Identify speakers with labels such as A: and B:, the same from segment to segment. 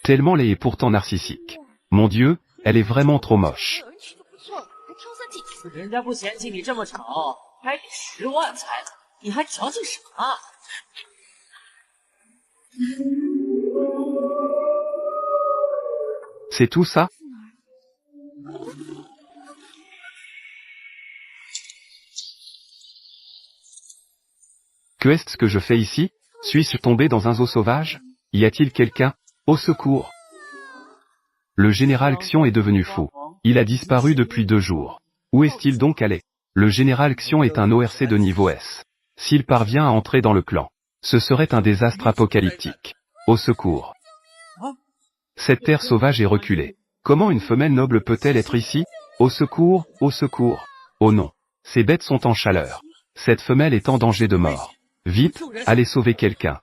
A: Tellement laid et pourtant narcissique. Mon Dieu, elle est vraiment trop moche.
B: 人家不嫌弃你这么丑，还给10万才呢，你还矫情什么？
A: C'est tout ça? Que est-ce que je fais ici? Suis-je tombé dans un zoo sauvage? Y a-t-il quelqu'un? Au secours! Le général Xion est devenu fou. Il a disparu depuis 2 jours. Où est-il donc allé? Le général Xion est un ORC de niveau S. S'il parvient à entrer dans le clan, ce serait un désastre apocalyptique. Au secours! Cette terre sauvage est reculée. Comment une femelle noble peut-elle être ici? Au secours, au secours! Oh non! Ces bêtes sont en chaleur. Cette femelle est en danger de mort. Vite, allez sauver quelqu'un.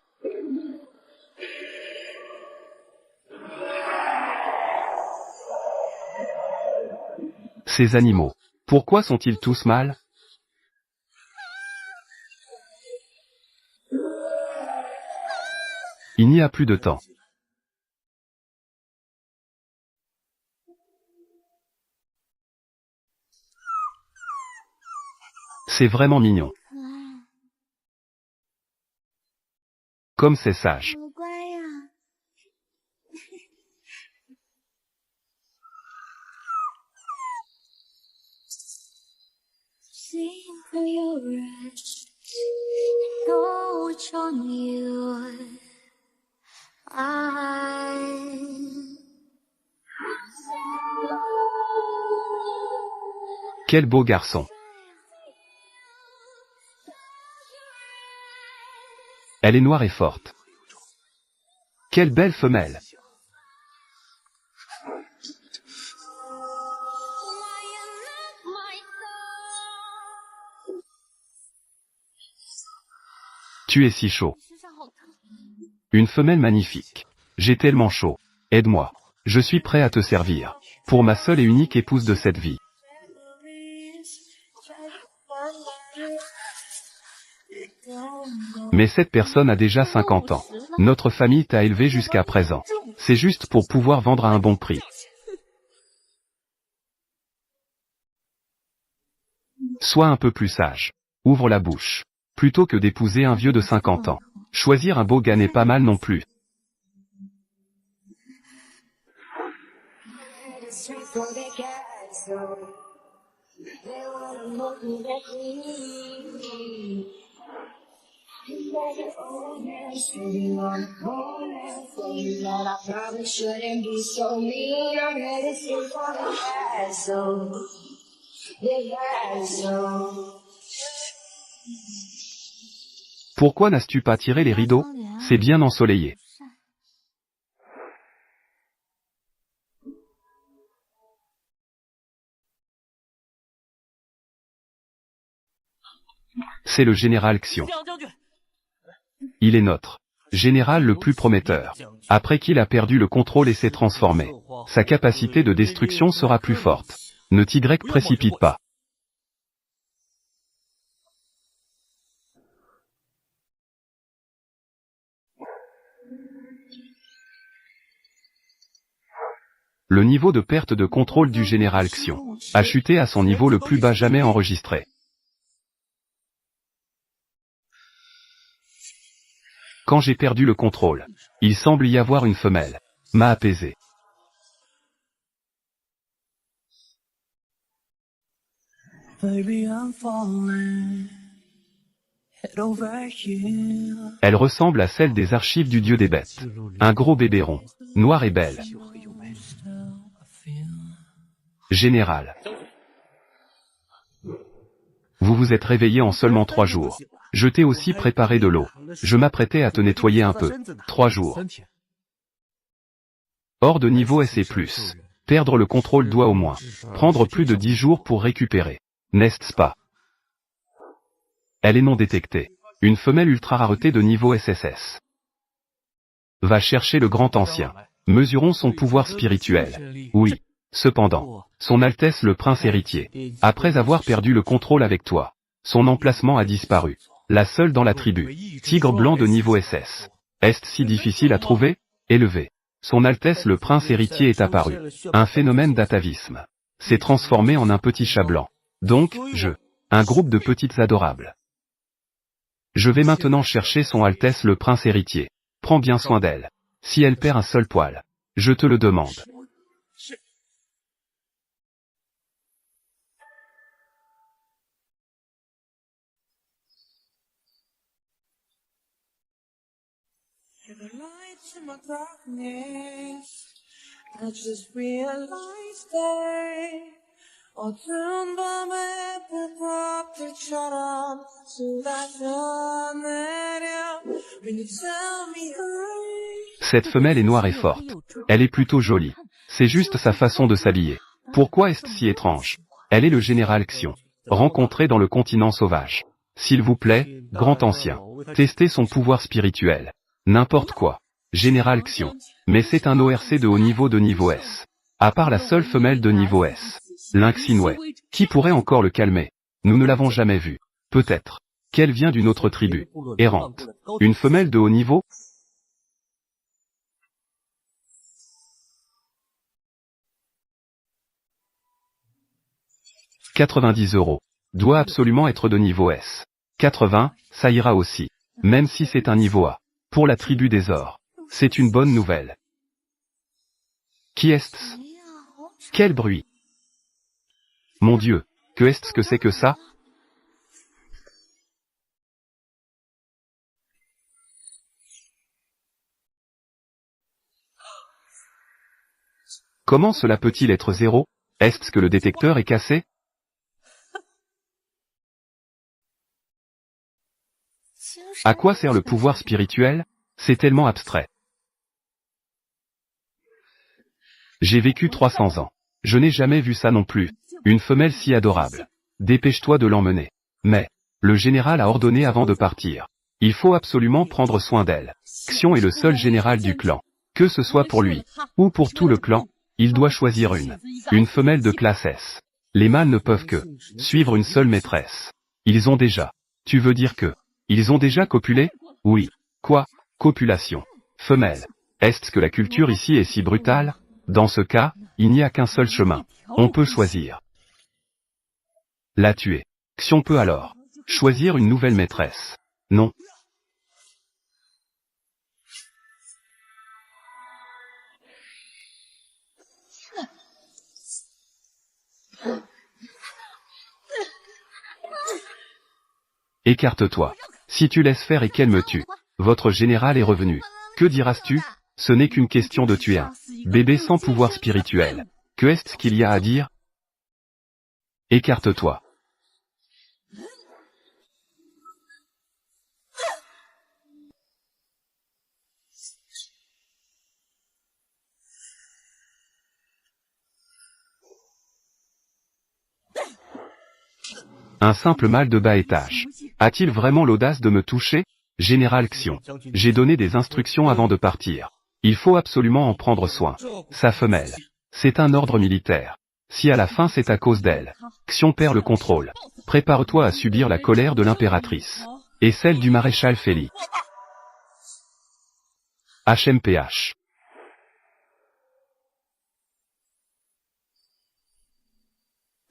A: Ces animaux. Pourquoi sont-ils tous mâles? Il n'y a plus de temps. C'est vraiment mignon. Comme c'est sage. Quel beau garçon. Elle est noire et forte. Quelle belle femelle. Tu es si chaud. Une femelle magnifique. J'ai tellement chaud. Aide-moi. Je suis prêt à te servir. Pour ma seule et unique épouse de cette vie. Mais cette personne a déjà 50 ans. Notre famille t'a élevé jusqu'à présent. C'est juste pour pouvoir vendre à un bon prix. Sois un peu plus sage. Ouvre la bouche. Plutôt que d'épouser un vieux de 50 ans. Choisir un beau gars n'est pas mal non plus. Pourquoi n'as-tu pas tiré les rideaux? C'est bien ensoleillé. C'est le général Xion. Il est notre général le plus prometteur. Après qu'il a perdu le contrôle et s'est transformé, sa capacité de destruction sera plus forte. Ne t'y précipite pas. Le niveau de perte de contrôle du général Xion a chuté à son niveau le plus bas jamais enregistré. Quand j'ai perdu le contrôle, il semble y avoir une femelle. M'a apaisé. Elle ressemble à celle des archives du dieu des bêtes. Un gros bébé rond, noir et belle. Général. Vous vous êtes réveillé en seulement 3 jours. Je t'ai aussi préparé de l'eau. Je m'apprêtais à te nettoyer un peu. 3 jours. Hors de niveau S et plus. Perdre le contrôle doit au moins prendre plus de 10 jours pour récupérer. N'est-ce pas? Elle est non détectée. Une femelle ultra rareté de niveau SSS. Va chercher le grand ancien. Mesurons son pouvoir spirituel. Oui. Cependant, son Altesse le prince héritier, après avoir perdu le contrôle avec toi, son emplacement a disparu. La seule dans la tribu, tigre blanc de niveau SS. Est-ce si difficile à trouver? Élevé. Son Altesse le Prince héritier est apparu. Un phénomène d'atavisme. S'est transformé en un petit chat blanc. Donc, un groupe de petites adorables. Je vais maintenant chercher son Altesse le Prince héritier. Prends bien soin d'elle. Si elle perd un seul poil, je te le demande. Cette femelle est noire et forte. Elle est plutôt jolie. C'est juste sa façon de s'habiller. Pourquoi est-ce si étrange? Elle est le général Xion, rencontré dans le continent sauvage. S'il vous plaît, grand ancien, testez son pouvoir spirituel. N'importe quoi. Général Xion. Mais c'est un ORC de haut niveau de niveau S. À part la seule femelle de niveau S. Lynxinwei. Qui pourrait encore le calmer? Nous ne l'avons jamais vu. Peut-être qu'elle vient d'une autre tribu, errante. Une femelle de haut niveau? « 90 €. Doit absolument être de niveau S. 80, ça ira aussi. Même si c'est un niveau A. Pour la tribu des ors. C'est une bonne nouvelle. Qui est-ce? Quel bruit? Mon Dieu, que est-ce que c'est que ça? Comment cela peut-il être 0? Est-ce que le détecteur est cassé? À quoi sert le pouvoir spirituel? C'est tellement abstrait. J'ai vécu 300 ans. Je n'ai jamais vu ça non plus. Une femelle si adorable. Dépêche-toi de l'emmener. Mais, le général a ordonné avant de partir. Il faut absolument prendre soin d'elle. Xion est le seul général du clan. Que ce soit pour lui, ou pour tout le clan, il doit choisir une femelle de classe S. Les mâles ne peuvent que suivre une seule maîtresse. Ils ont déjà. Tu veux dire que ils ont déjà copulé? Oui. Quoi? Copulation. Femelle. Est-ce que la culture ici est si brutale? Dans ce cas, il n'y a qu'un seul chemin. On peut choisir. La tuer. Xion peut alors choisir une nouvelle maîtresse. Non. Écarte-toi. Si tu laisses faire et qu'elle me tue, votre général est revenu. Que diras-tu? Ce n'est qu'une question de tuer un bébé sans pouvoir spirituel. Que est-ce qu'il y a à dire? Écarte-toi. Un simple mâle de bas étage. A-t-il vraiment l'audace de me toucher? Général Xion. J'ai donné des instructions avant de partir. Il faut absolument en prendre soin. Sa femelle. C'est un ordre militaire. Si à la fin c'est à cause d'elle, Xion perd le contrôle. Prépare-toi à subir la colère de l'impératrice. Et celle du maréchal Feli. HMPH.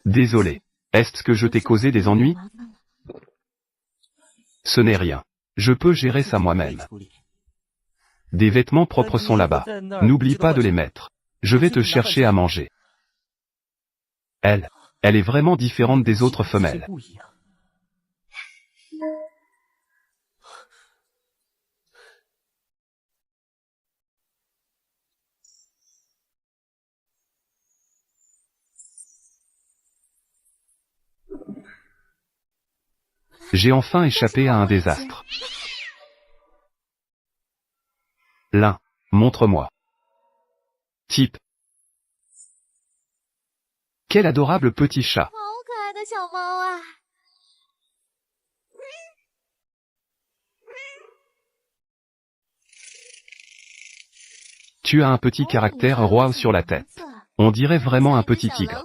A: Désolé. Est-ce que je t'ai causé des ennuis? Ce n'est rien. Je peux gérer ça moi-même. Des vêtements propres sont là-bas. N'oublie pas de les mettre. Je vais te chercher à manger. Elle est vraiment différente des autres femelles. J'ai enfin échappé à un désastre. L'un. Montre-moi. Type. Quel adorable petit chat. Tu as un petit caractère roi sur la tête. On dirait vraiment un petit tigre.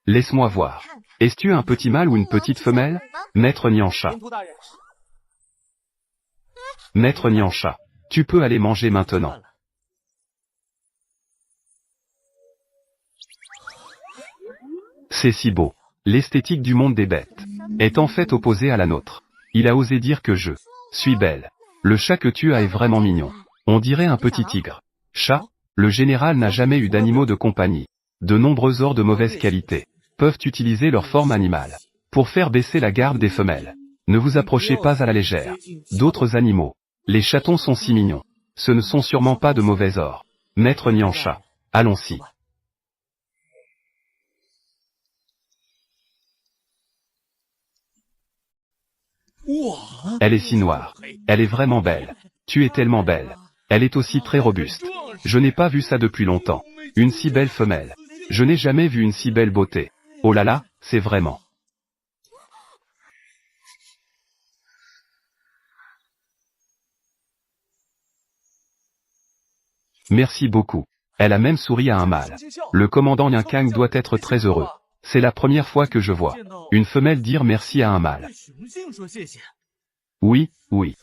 A: Laisse-moi voir. Es-tu un petit mâle ou une petite femelle? Maître Niancha. Maître Niancha. Tu peux aller manger maintenant. C'est si beau. L'esthétique du monde des bêtes est en fait opposée à la nôtre. Il a osé dire que je suis belle. Le chat que tu as est vraiment mignon. On dirait un petit tigre. Chat, le général n'a jamais eu d'animaux de compagnie. De nombreux ors de mauvaise qualité peuvent utiliser leur forme animale pour faire baisser la garde des femelles. Ne vous approchez pas à la légère d'autres animaux. Les chatons sont si mignons. Ce ne sont sûrement pas de mauvais ors. Maître Nyancha, allons-y. Elle est si noire. Elle est vraiment belle. Tu es tellement belle. Elle est aussi très robuste. Je n'ai pas vu ça depuis longtemps. Une si belle femelle. Je n'ai jamais vu une si belle beauté. Oh là là, c'est vraiment. Merci beaucoup. Elle a même souri à un mâle. Le commandant Niankang doit être très heureux. C'est la première fois que je vois une femelle dire merci à un mâle. Oui, oui.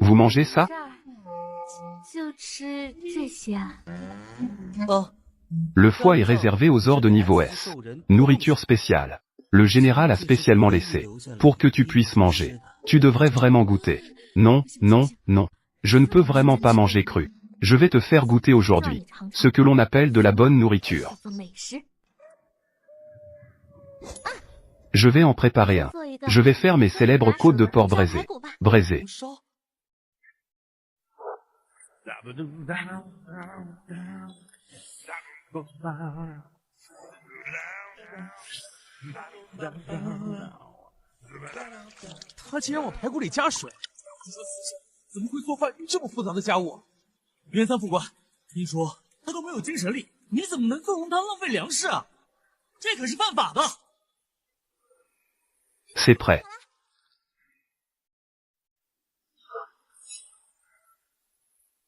A: Vous mangez ça? Le foie est réservé aux ors de niveau S. Nourriture spéciale. Le général a spécialement laissé pour que tu puisses manger. Tu devrais vraiment goûter. Non, non, non. Je ne peux vraiment pas manger cru. Je vais te faire goûter aujourd'hui ce que l'on appelle de la bonne nourriture. Je vais en préparer un. Je vais faire mes célèbres côtes de porc braisées. Braisées. C'est prêt.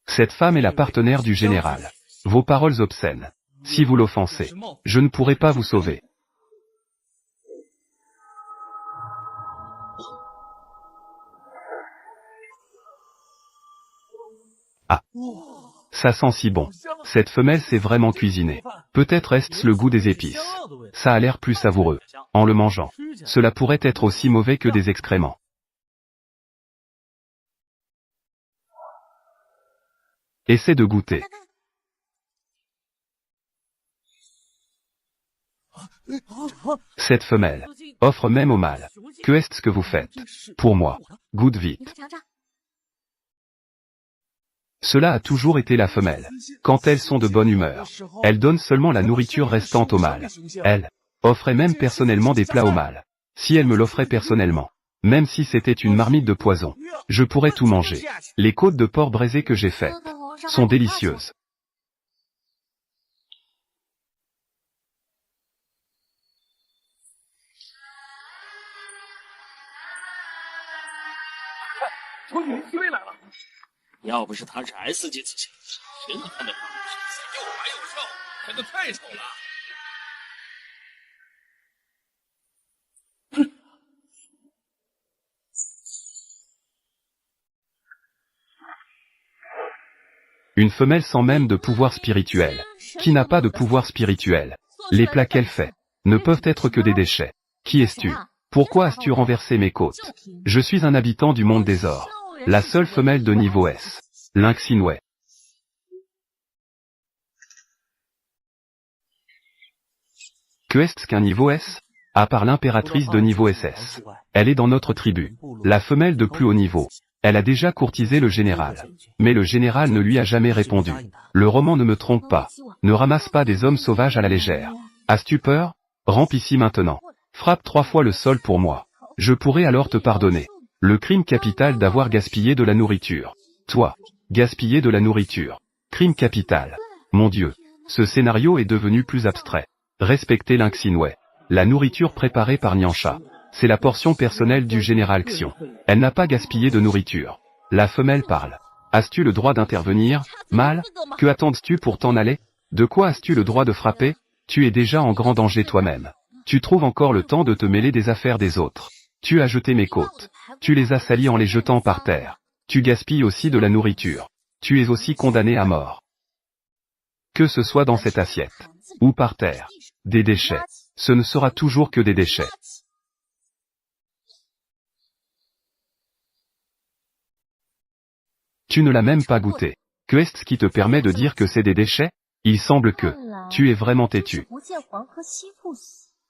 A: Cette femme est la partenaire du général. Vos paroles obscènes. Si vous l'offensez, je ne pourrai pas vous sauver. Ah. Ça sent si bon. Cette femelle sait vraiment cuisiner. Peut-être est-ce le goût des épices. Ça a l'air plus savoureux. En le mangeant, cela pourrait être aussi mauvais que des excréments. Essaie de goûter. Cette femelle offre même au mâle. Que est-ce que vous faites? Pour moi. Goûte vite. Cela a toujours été la femelle. Quand elles sont de bonne humeur, elles donnent seulement la nourriture restante au mâle. Elle offrait même personnellement des plats au mâle. Si elle me l'offrait personnellement, même si c'était une marmite de poison, je pourrais tout manger. Les côtes de porc braisées que j'ai faites sont délicieuses. Une femelle sans même de pouvoir spirituel. Qui n'a pas de pouvoir spirituel? Les plats qu'elle fait ne peuvent être que des déchets. Qui es-tu? Pourquoi as-tu renversé mes côtes? Je suis un habitant du monde des ors. La seule femelle de niveau S. Lynx Inoué. Que est-ce qu'un niveau S? À part l'impératrice de niveau SS. Elle est dans notre tribu. La femelle de plus haut niveau. Elle a déjà courtisé le général. Mais le général ne lui a jamais répondu. Le roman ne me trompe pas. Ne ramasse pas des hommes sauvages à la légère. As-tu peur? Rampe ici maintenant. Frappe 3 fois le sol pour moi. Je pourrai alors te pardonner. Le crime capital d'avoir gaspillé de la nourriture. Toi, gaspiller de la nourriture. Crime capital. Mon Dieu. Ce scénario est devenu plus abstrait. Respectez Lynx Inoué. La nourriture préparée par Nyancha. C'est la portion personnelle du général Xion. Elle n'a pas gaspillé de nourriture. La femelle parle. As-tu le droit d'intervenir, mâle? Que attends-tu pour t'en aller? De quoi as-tu le droit de frapper? Tu es déjà en grand danger toi-même. Tu trouves encore le temps de te mêler des affaires des autres. Tu as jeté mes côtes. Tu les as salies en les jetant par terre. Tu gaspilles aussi de la nourriture. Tu es aussi condamné à mort. Que ce soit dans cette assiette, ou par terre, des déchets, ce ne sera toujours que des déchets. Tu ne l'as même pas goûté. Qu'est-ce qui te permet de dire que c'est des déchets? Il semble que tu es vraiment têtu.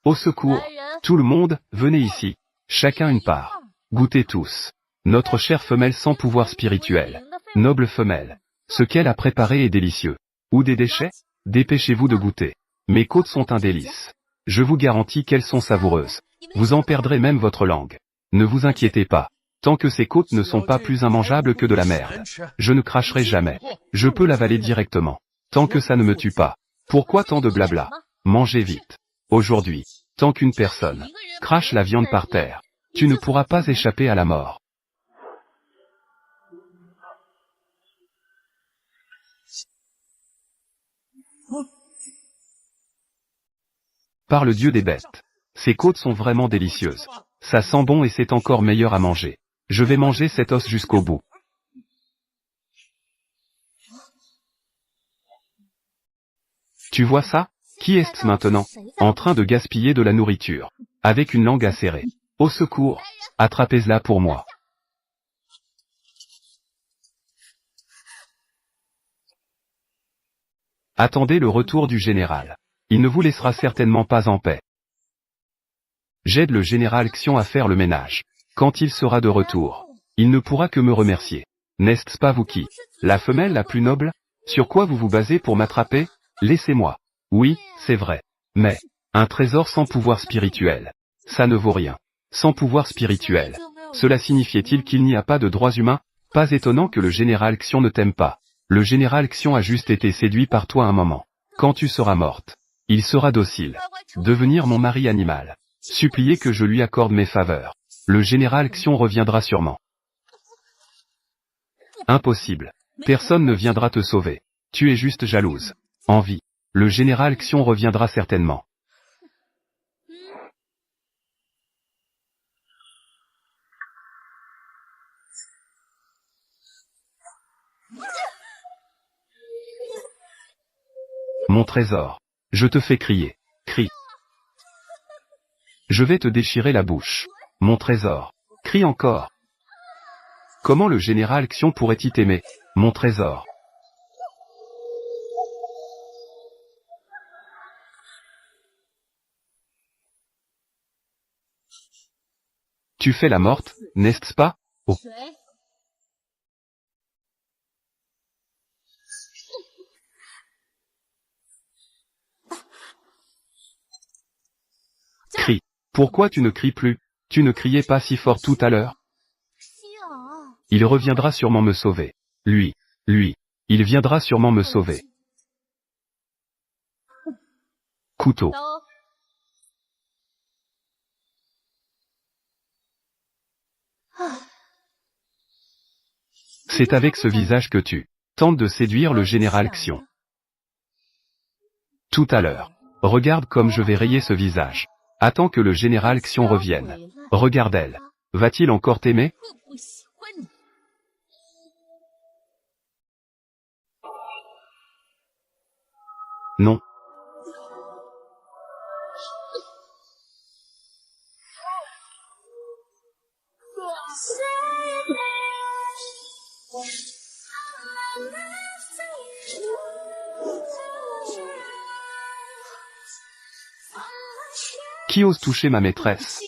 A: Au secours, tout le monde, venez ici. Chacun une part. Goûtez tous. Notre chère femelle sans pouvoir spirituel. Noble femelle. Ce qu'elle a préparé est délicieux. Ou des déchets? Dépêchez-vous de goûter. Mes côtes sont un délice. Je vous garantis qu'elles sont savoureuses. Vous en perdrez même votre langue. Ne vous inquiétez pas. Tant que ces côtes ne sont pas plus immangeables que de la merde. Je ne cracherai jamais. Je peux l'avaler directement. Tant que ça ne me tue pas. Pourquoi tant de blabla? Mangez vite. Aujourd'hui, tant qu'une personne crache la viande par terre, tu ne pourras pas échapper à la mort. Par le dieu des bêtes. Ces côtes sont vraiment délicieuses. Ça sent bon et c'est encore meilleur à manger. Je vais manger cet os jusqu'au bout. Tu vois ça? Qui est-ce maintenant? En train de gaspiller de la nourriture. Avec une langue acérée. Au secours! Attrapez-la pour moi. Attendez le retour du général. Il ne vous laissera certainement pas en paix. J'aide le général Xion à faire le ménage. Quand il sera de retour, il ne pourra que me remercier. N'est-ce pas vous qui? La femelle la plus noble? Sur quoi vous vous basez pour m'attraper? Laissez-moi. Oui, c'est vrai. Mais, un trésor sans pouvoir spirituel. Ça ne vaut rien. Sans pouvoir spirituel. Cela signifiait-il qu'il n'y a pas de droits humains? Pas étonnant que le général Xion ne t'aime pas. Le général Xion a juste été séduit par toi un moment. Quand tu seras morte, il sera docile. Devenir mon mari animal. Suppliez que je lui accorde mes faveurs. Le général Xion reviendra sûrement. Impossible. Personne ne viendra te sauver. Tu es juste jalouse. Envie. Le général Xion reviendra certainement. Mon trésor. Je te fais crier. Crie. Je vais te déchirer la bouche. Mon trésor. Crie encore. Comment le général Xion pourrait-il t'aimer? Mon trésor. Tu fais la morte, n'est-ce pas? Oh. Crie. Pourquoi tu ne cries plus? Tu ne criais pas si fort tout à l'heure? Il reviendra sûrement me sauver. Lui, il viendra sûrement me sauver. Couteau. C'est avec ce visage que tu tentes de séduire le général Xion. Tout à l'heure. Regarde comme je vais rayer ce visage. Attends que le général Xion revienne. Regarde elle. Va-t-il encore t'aimer? Non. Qui ose toucher ma maîtresse?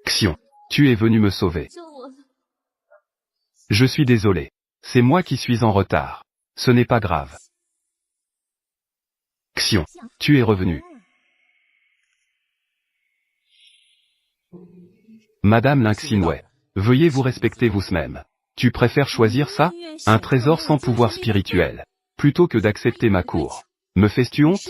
A: Xion, tu es venu me sauver. Je suis désolé. C'est moi qui suis en retard. Ce n'est pas grave. Xion, tu es revenu. Madame Lingxinwei, veuillez vous respecter vous-même. Tu préfères choisir ça, un trésor sans pouvoir spirituel, plutôt que d'accepter ma cour. Me fais-tu honte?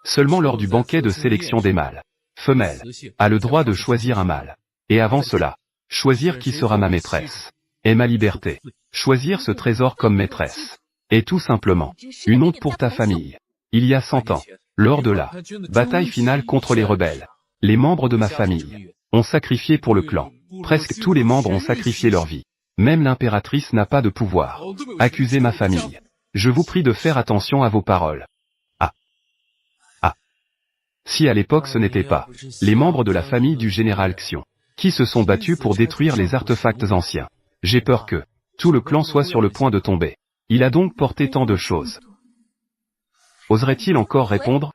A: Seulement lors du banquet de sélection des mâles. Femelle a le droit de choisir un mâle. Et avant cela, choisir qui sera ma maîtresse. est ma liberté. Choisir ce trésor comme maîtresse est tout simplement une honte pour ta famille. Il y a 100 ans, lors de la bataille finale contre les rebelles, les membres de ma famille ont sacrifié pour le clan. Presque tous les membres ont sacrifié leur vie. Même l'impératrice n'a pas de pouvoir. Accusez ma famille. Je vous prie de faire attention à vos paroles. Ah. Ah. Si à l'époque ce n'était pas les membres de la famille du général Xion qui se sont battus pour détruire les artefacts anciens, j'ai peur que tout le clan soit sur le point de tomber. Il a donc porté tant de choses. Oserait-il encore répondre?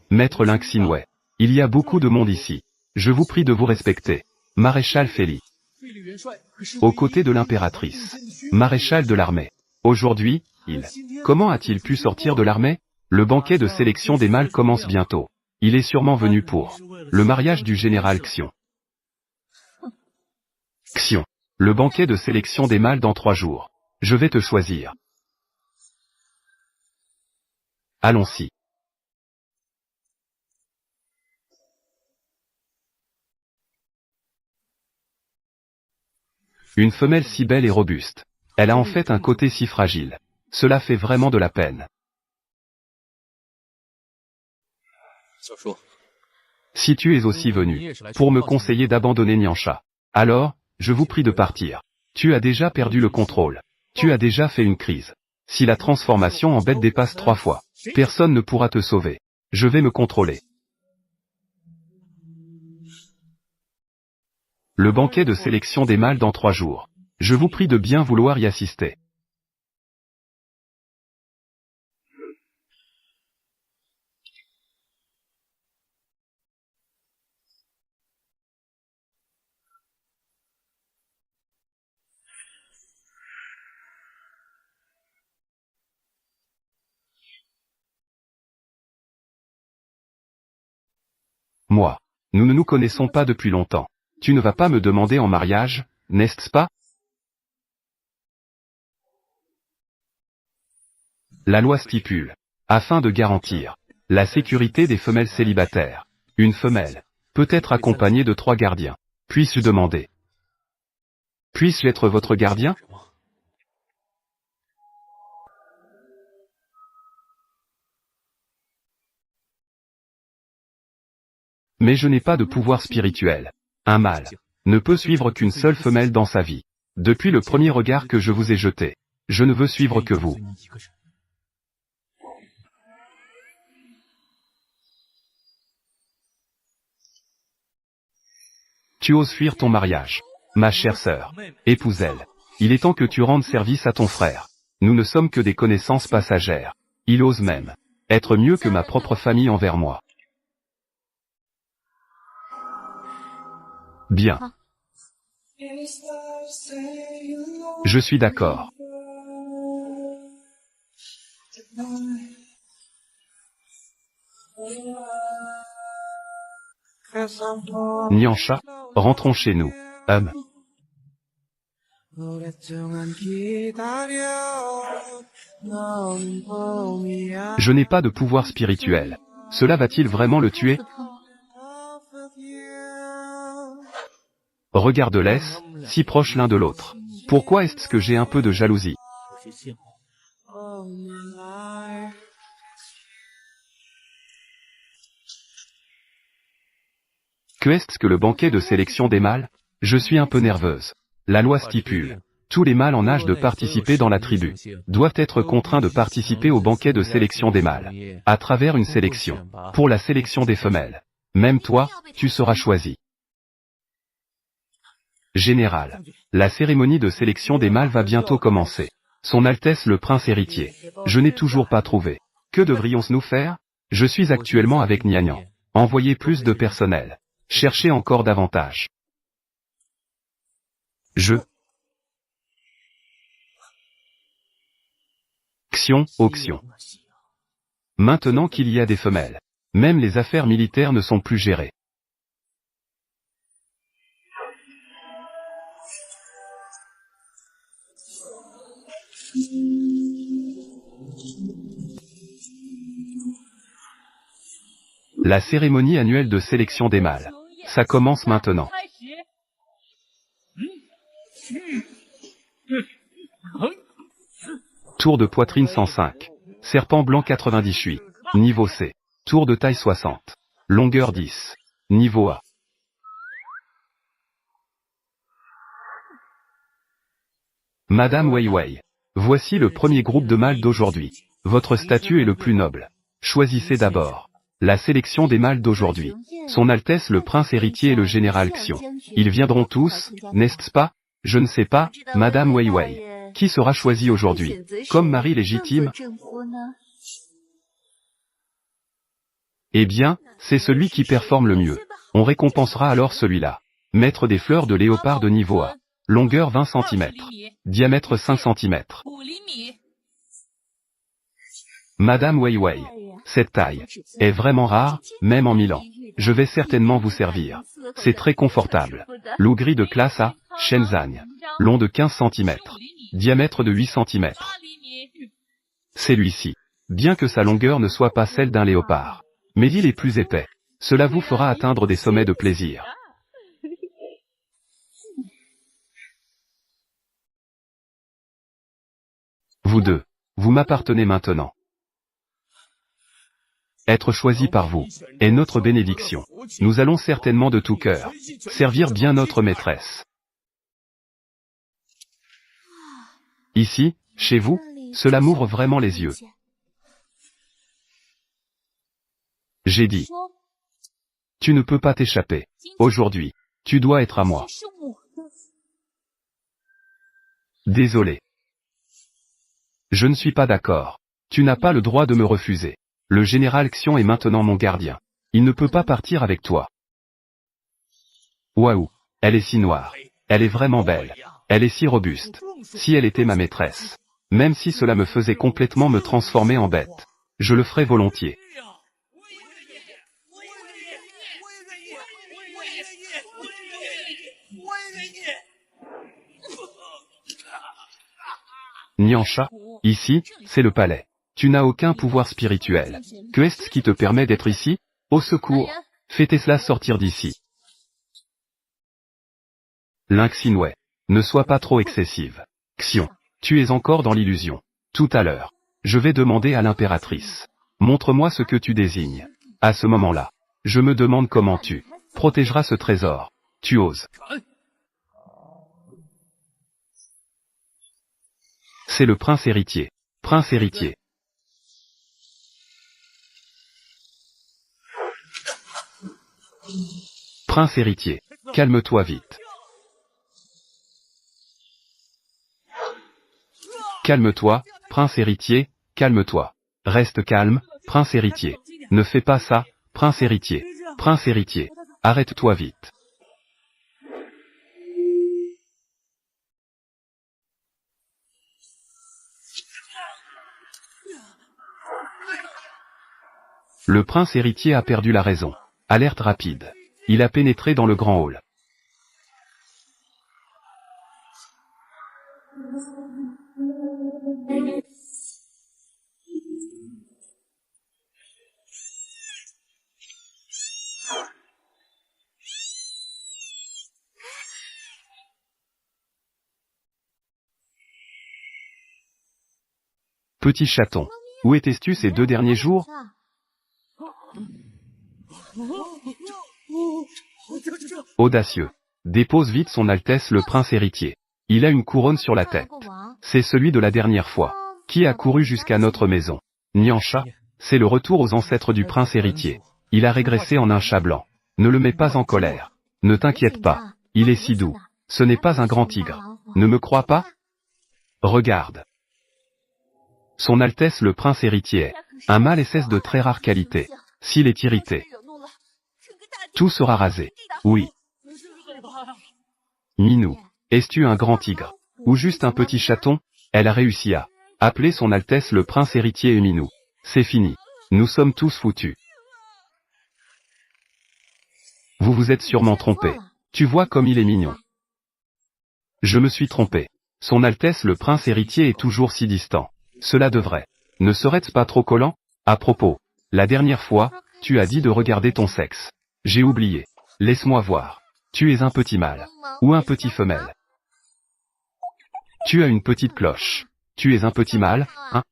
A: Maître Ling Xinwei, il y a beaucoup de monde ici. Je vous prie de vous respecter. Maréchal Feli. Aux côtés de l'impératrice. Maréchal de l'armée. Aujourd'hui, Comment a-t-il pu sortir de l'armée? Le banquet de sélection des mâles commence bientôt. Il est sûrement venu pour le mariage du général Xion. Xion. Le banquet de sélection des mâles dans 3 jours. Je vais te choisir. Allons-y. Une femelle si belle et robuste. Elle a en fait un côté si fragile. Cela fait vraiment de la peine. Si tu es aussi venu pour me conseiller d'abandonner Nyansha, alors, je vous prie de partir. Tu as déjà perdu le contrôle. Tu as déjà fait une crise. Si la transformation en bête dépasse 3 fois, personne ne pourra te sauver. Je vais me contrôler. Le banquet de sélection des mâles dans 3 jours. Je vous prie de bien vouloir y assister. Moi. Nous ne nous connaissons pas depuis longtemps. Tu ne vas pas me demander en mariage, n'est-ce pas? La loi stipule, afin de garantir la sécurité des femelles célibataires, une femelle peut être accompagnée de 3 gardiens. Puis-je demander? Puis-je être votre gardien? Mais je n'ai pas de pouvoir spirituel. Un mâle ne peut suivre qu'une seule femelle dans sa vie. Depuis le premier regard que je vous ai jeté, je ne veux suivre que vous. Tu oses fuir ton mariage. Ma chère sœur, épouse-elle. Il est temps que tu rendes service à ton frère. Nous ne sommes que des connaissances passagères. Il ose même être mieux que ma propre famille envers moi. Bien. Je suis d'accord. Nyansha, rentrons chez nous. Je n'ai pas de pouvoir spirituel. Cela va-t-il vraiment le tuer? Regarde-les, si proches l'un de l'autre. Pourquoi est-ce que j'ai un peu de jalousie? Que est-ce que le banquet de sélection des mâles? Je suis un peu nerveuse. La loi stipule. Tous les mâles en âge de participer dans la tribu doivent être contraints de participer au banquet de sélection des mâles, à travers une sélection, pour la sélection des femelles. Même toi, tu seras choisi. Général, la cérémonie de sélection des mâles va bientôt commencer. Son Altesse le Prince héritier. Je n'ai toujours pas trouvé. Que devrions-nous faire? Je suis actuellement avec Nyanyan. Envoyez plus de personnel. Cherchez encore davantage. Xion, oh Xion. Maintenant qu'il y a des femelles, même les affaires militaires ne sont plus gérées. La cérémonie annuelle de sélection des mâles. Ça commence maintenant. Tour de poitrine 105. Serpent blanc 98. Niveau C. Tour de taille 60. Longueur 10. Niveau A. Madame Weiwei. Voici le premier groupe de mâles d'aujourd'hui. Votre statut est le plus noble. Choisissez d'abord. La sélection des mâles d'aujourd'hui. Son Altesse le Prince héritier et le Général Xion. Ils viendront tous, n'est-ce pas? Je ne sais pas, Madame Weiwei. Qui sera choisi aujourd'hui, comme mari légitime? Eh bien, c'est celui qui performe le mieux. On récompensera alors celui-là. Maître des fleurs de léopard de niveau A. Longueur 20 cm. Diamètre 5 cm. Madame Weiwei. Cette taille est vraiment rare, même en Milan. Je vais certainement vous servir. C'est très confortable. Loup gris de classe A, Shenzhen. Long de 15 cm. Diamètre de 8 cm. C'est lui-ci. Bien que sa longueur ne soit pas celle d'un léopard. Mais il est plus épais. Cela vous fera atteindre des sommets de plaisir. Vous deux. Vous m'appartenez maintenant. Être choisi par vous est notre bénédiction. Nous allons certainement de tout cœur servir bien notre maîtresse. Ici, chez vous, cela m'ouvre vraiment les yeux. J'ai dit. Tu ne peux pas t'échapper. Aujourd'hui, tu dois être à moi. Désolé. Je ne suis pas d'accord. Tu n'as pas le droit de me refuser. Le général Xion est maintenant mon gardien. Il ne peut pas partir avec toi. Waouh, elle est si noire. Elle est vraiment belle. Elle est si robuste. Si elle était ma maîtresse. Même si cela me faisait complètement me transformer en bête. Je le ferais volontiers. Nyansha, ici, c'est le palais. Tu n'as aucun pouvoir spirituel. Que est-ce qui te permet d'être ici? Au secours! Fais Tesla sortir d'ici. Lynxinwei. Ne sois pas trop excessive. Xion. Tu es encore dans l'illusion. Tout à l'heure. Je vais demander à l'impératrice. Montre-moi ce que tu désignes. À ce moment-là. Je me demande comment tu protégeras ce trésor. Tu oses. C'est le prince héritier. Prince héritier. Prince héritier. Calme-toi vite. Calme-toi, prince héritier, calme-toi. Reste calme, prince héritier. Ne fais pas ça, prince héritier. Prince héritier. Arrête-toi vite. Le prince héritier a perdu la raison. Alerte rapide. Il a pénétré dans le grand hall. Petit chaton. Où étais-tu ces 2 derniers jours? Audacieux. Dépose vite son Altesse le prince héritier. Il a une couronne sur la tête. C'est celui de la dernière fois. Qui a couru jusqu'à notre maison? Nyansha. C'est le retour aux ancêtres du prince héritier. Il a régressé en un chat blanc. Ne le mets pas en colère. Ne t'inquiète pas. Il est si doux. Ce n'est pas un grand tigre. Ne me crois pas? Regarde. Son Altesse le prince héritier est un mâle SS de très rare qualité. S'il est irrité, tout sera rasé. Oui. Minou. Es-tu un grand tigre? Ou juste un petit chaton? Elle a réussi à appeler son Altesse le prince héritier et Minou. C'est fini. Nous sommes tous foutus. Vous vous êtes sûrement trompé. Tu vois comme il est mignon. Je me suis trompé. Son Altesse le prince héritier est toujours si distant. Cela devrait. Ne serait-ce pas trop collant? À propos. La dernière fois, Tu as dit de regarder ton sexe. J'ai oublié. Laisse-moi voir. Tu es un petit mâle. Ou un petit femelle. Tu as une petite cloche. Tu es un petit mâle, hein?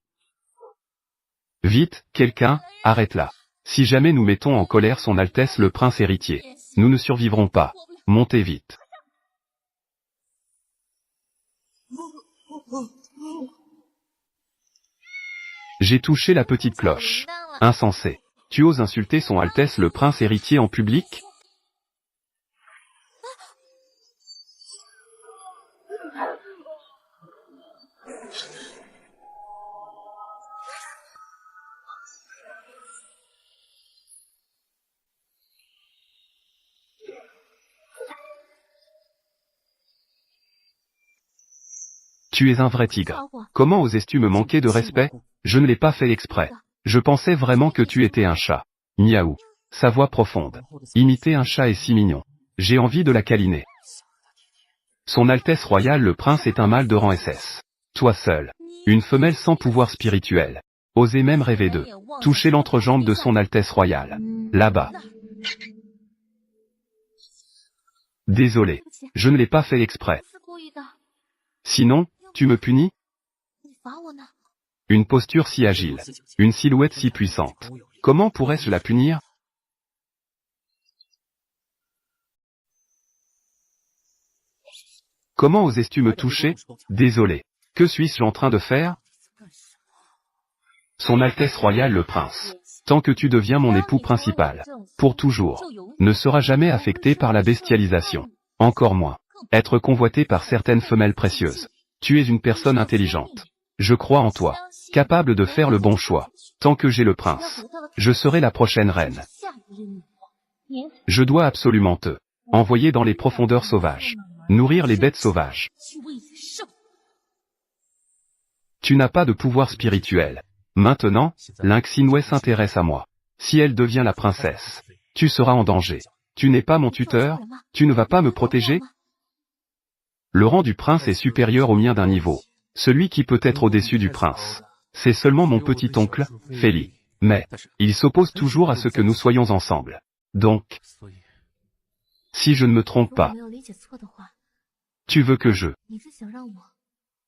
A: Vite, quelqu'un, arrête-la. Si jamais nous mettons en colère son Altesse le prince héritier, nous ne survivrons pas. Montez vite. J'ai touché la petite cloche. Insensé. Tu oses insulter son Altesse le prince héritier en public? Tu es un vrai tigre. Comment osais-tu me manquer de respect? Je ne l'ai pas fait exprès. Je pensais vraiment que tu étais un chat. Miaou. Sa voix profonde. Imiter un chat est si mignon. J'ai envie de la câliner. Son Altesse royale le prince est un mâle de rang SS. Toi seul. Une femelle sans pouvoir spirituel. Osez même rêver de toucher l'entrejambe de son Altesse royale. Là-bas. Désolé. Je ne l'ai pas fait exprès. Sinon, tu me punis? Une posture si agile. Une silhouette si puissante. Comment pourrais-je la punir? Comment osais-tu me toucher? Désolé. Que suis-je en train de faire? Son Altesse royale le prince. Tant que tu deviens mon époux principal. Pour toujours. Ne sera jamais affecté par la bestialisation. Encore moins. Être convoité par certaines femelles précieuses. Tu es une personne intelligente. Je crois en toi. Capable de faire le bon choix. Tant que j'ai le prince. Je serai la prochaine reine. Je dois absolument te envoyer dans les profondeurs sauvages. Nourrir les bêtes sauvages. Tu n'as pas de pouvoir spirituel. Maintenant, Lynx Sinway s'intéresse à moi. Si elle devient la princesse, tu seras en danger. Tu n'es pas mon tuteur? Tu ne vas pas me protéger? Le rang du prince est supérieur au mien d'un niveau. Celui qui peut être au-dessus du prince. C'est seulement mon petit-oncle, Feli. Mais, il s'oppose toujours à ce que nous soyons ensemble. Donc, si je ne me trompe pas, tu veux que je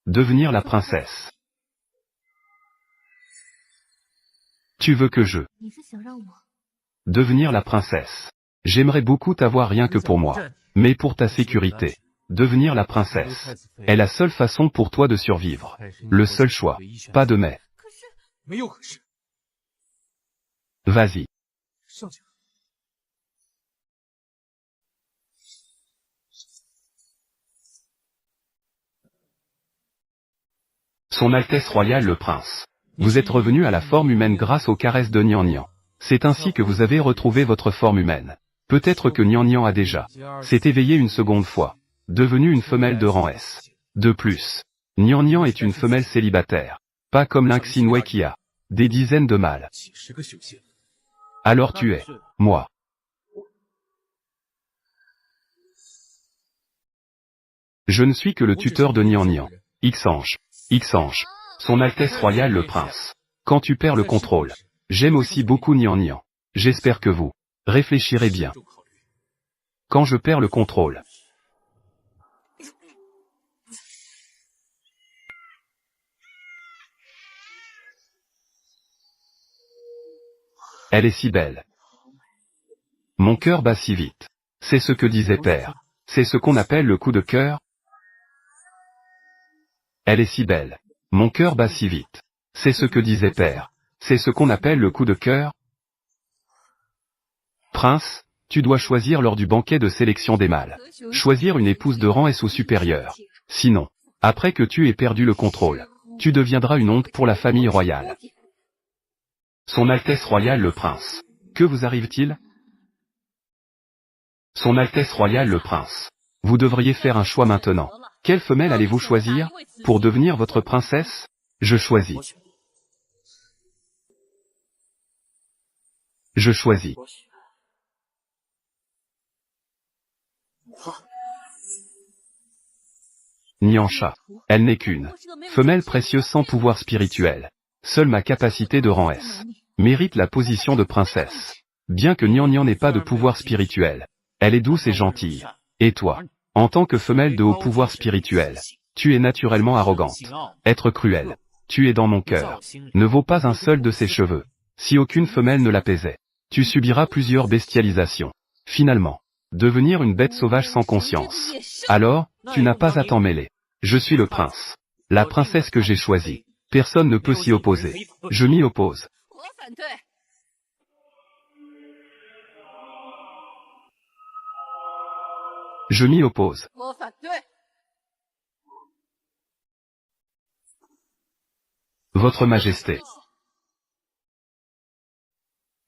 A: devenir la princesse. Tu veux que je devenir la princesse. J'aimerais beaucoup t'avoir rien que pour moi. Mais pour ta sécurité. Devenir la princesse est la seule façon pour toi de survivre. Le seul choix. Pas de mais. Vas-y. Son Altesse royale le prince. Vous êtes revenu à la forme humaine grâce aux caresses de Nian Nian. C'est ainsi que vous avez retrouvé votre forme humaine. Peut-être que Nian Nian a déjà s'est éveillé une seconde fois. Devenue une femelle de rang S. De plus, Nian Nian est une femelle célibataire. Pas comme Lynx Sinway qui a des dizaines de mâles. Alors tu es, moi. Je ne suis que le tuteur de Nian Nian. X-Ange. X-Ange. Son Altesse royale le prince. Quand tu perds le contrôle. J'aime aussi beaucoup Nian Nian. J'espère que vous réfléchirez bien. Quand je perds le contrôle. Elle est si belle. Mon cœur bat si vite. C'est ce que disait Père. C'est ce qu'on appelle le coup de cœur. Elle est si belle. Mon cœur bat si vite. C'est ce que disait Père. C'est ce qu'on appelle le coup de cœur. Prince, tu dois choisir lors du banquet de sélection des mâles. Choisir une épouse de rang S ou supérieur. Sinon, après que tu aies perdu le contrôle, tu deviendras une honte pour la famille royale. Son Altesse royale le prince. Que vous arrive-t-il? Son Altesse royale le prince. Vous devriez faire un choix maintenant. Quelle femelle allez-vous choisir pour devenir votre princesse? Je choisis. Je choisis. Niancha. Elle n'est qu'une femelle précieuse sans pouvoir spirituel. Seule ma capacité de rang S mérite la position de princesse. Bien que Nian Nian n'ait pas de pouvoir spirituel, elle est douce et gentille. Et toi, en tant que femelle de haut pouvoir spirituel, tu es naturellement arrogante. Être cruelle. Tu es dans mon cœur. Ne vaut pas un seul de ses cheveux. Si aucune femelle ne l'apaisait, tu subiras plusieurs bestialisations. Finalement, devenir une bête sauvage sans conscience. Alors, tu n'as pas à t'en mêler. Je suis le prince. La princesse que j'ai choisie. Personne ne peut s'y opposer. Je m'y oppose. Je m'y oppose. Votre Majesté.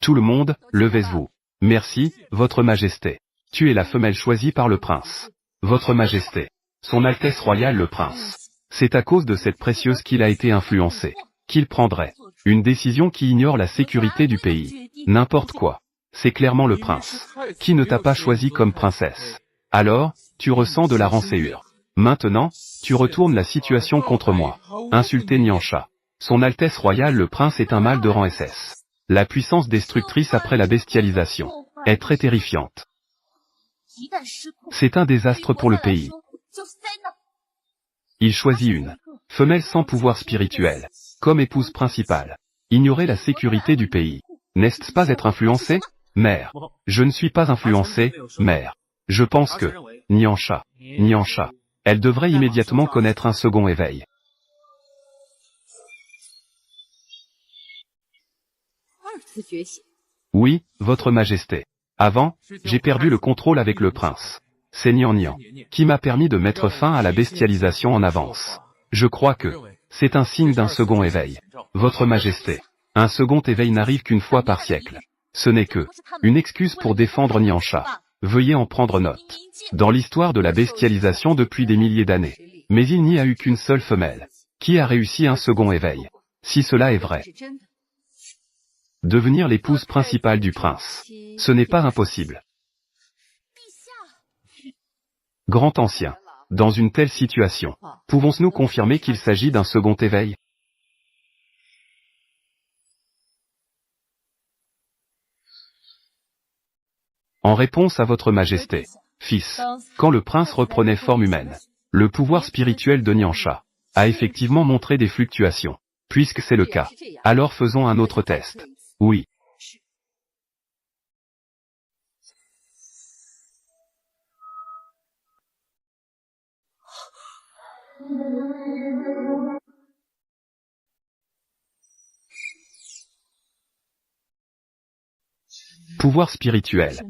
A: Tout le monde, levez-vous. Merci, Votre Majesté. Tu es la femelle choisie par le prince. Votre Majesté. Son Altesse royale le prince. C'est à cause de cette précieuse qu'il a été influencé. Qu'il prendrait une décision qui ignore la sécurité du pays. N'importe quoi. C'est clairement le prince. Qui ne t'a pas choisi comme princesse. Alors, tu ressens de la rancœur. Maintenant, tu retournes la situation contre moi. Insulter Niansha. Son Altesse royale le prince est un mâle de rang SS. La puissance destructrice après la bestialisation est très terrifiante. C'est un désastre pour le pays. Il choisit une femelle sans pouvoir spirituel, comme épouse principale. Ignorer la sécurité du pays. N'est-ce pas être influencé? Mère. Je ne suis pas influencé, mère. Je pense que Niansha, elle devrait immédiatement connaître un second éveil. Oui, Votre Majesté. Avant, j'ai perdu le contrôle avec le prince. C'est Nian Nian qui m'a permis de mettre fin à la bestialisation en avance. Je crois que c'est un signe d'un second éveil. Votre Majesté, un second éveil n'arrive qu'une fois par siècle. Ce n'est que une excuse pour défendre Niansha. Veuillez en prendre note. Dans l'histoire de la bestialisation depuis des milliers d'années, mais il n'y a eu qu'une seule femelle qui a réussi un second éveil. Si cela est vrai, devenir l'épouse principale du prince, ce n'est pas impossible. Grand ancien, dans une telle situation, pouvons-nous confirmer qu'il s'agit d'un second éveil? En réponse à Votre Majesté, fils, quand le prince reprenait forme humaine, le pouvoir spirituel de Niansha a effectivement montré des fluctuations. Puisque c'est le cas, alors faisons un autre test. Oui. Pouvoir spirituel.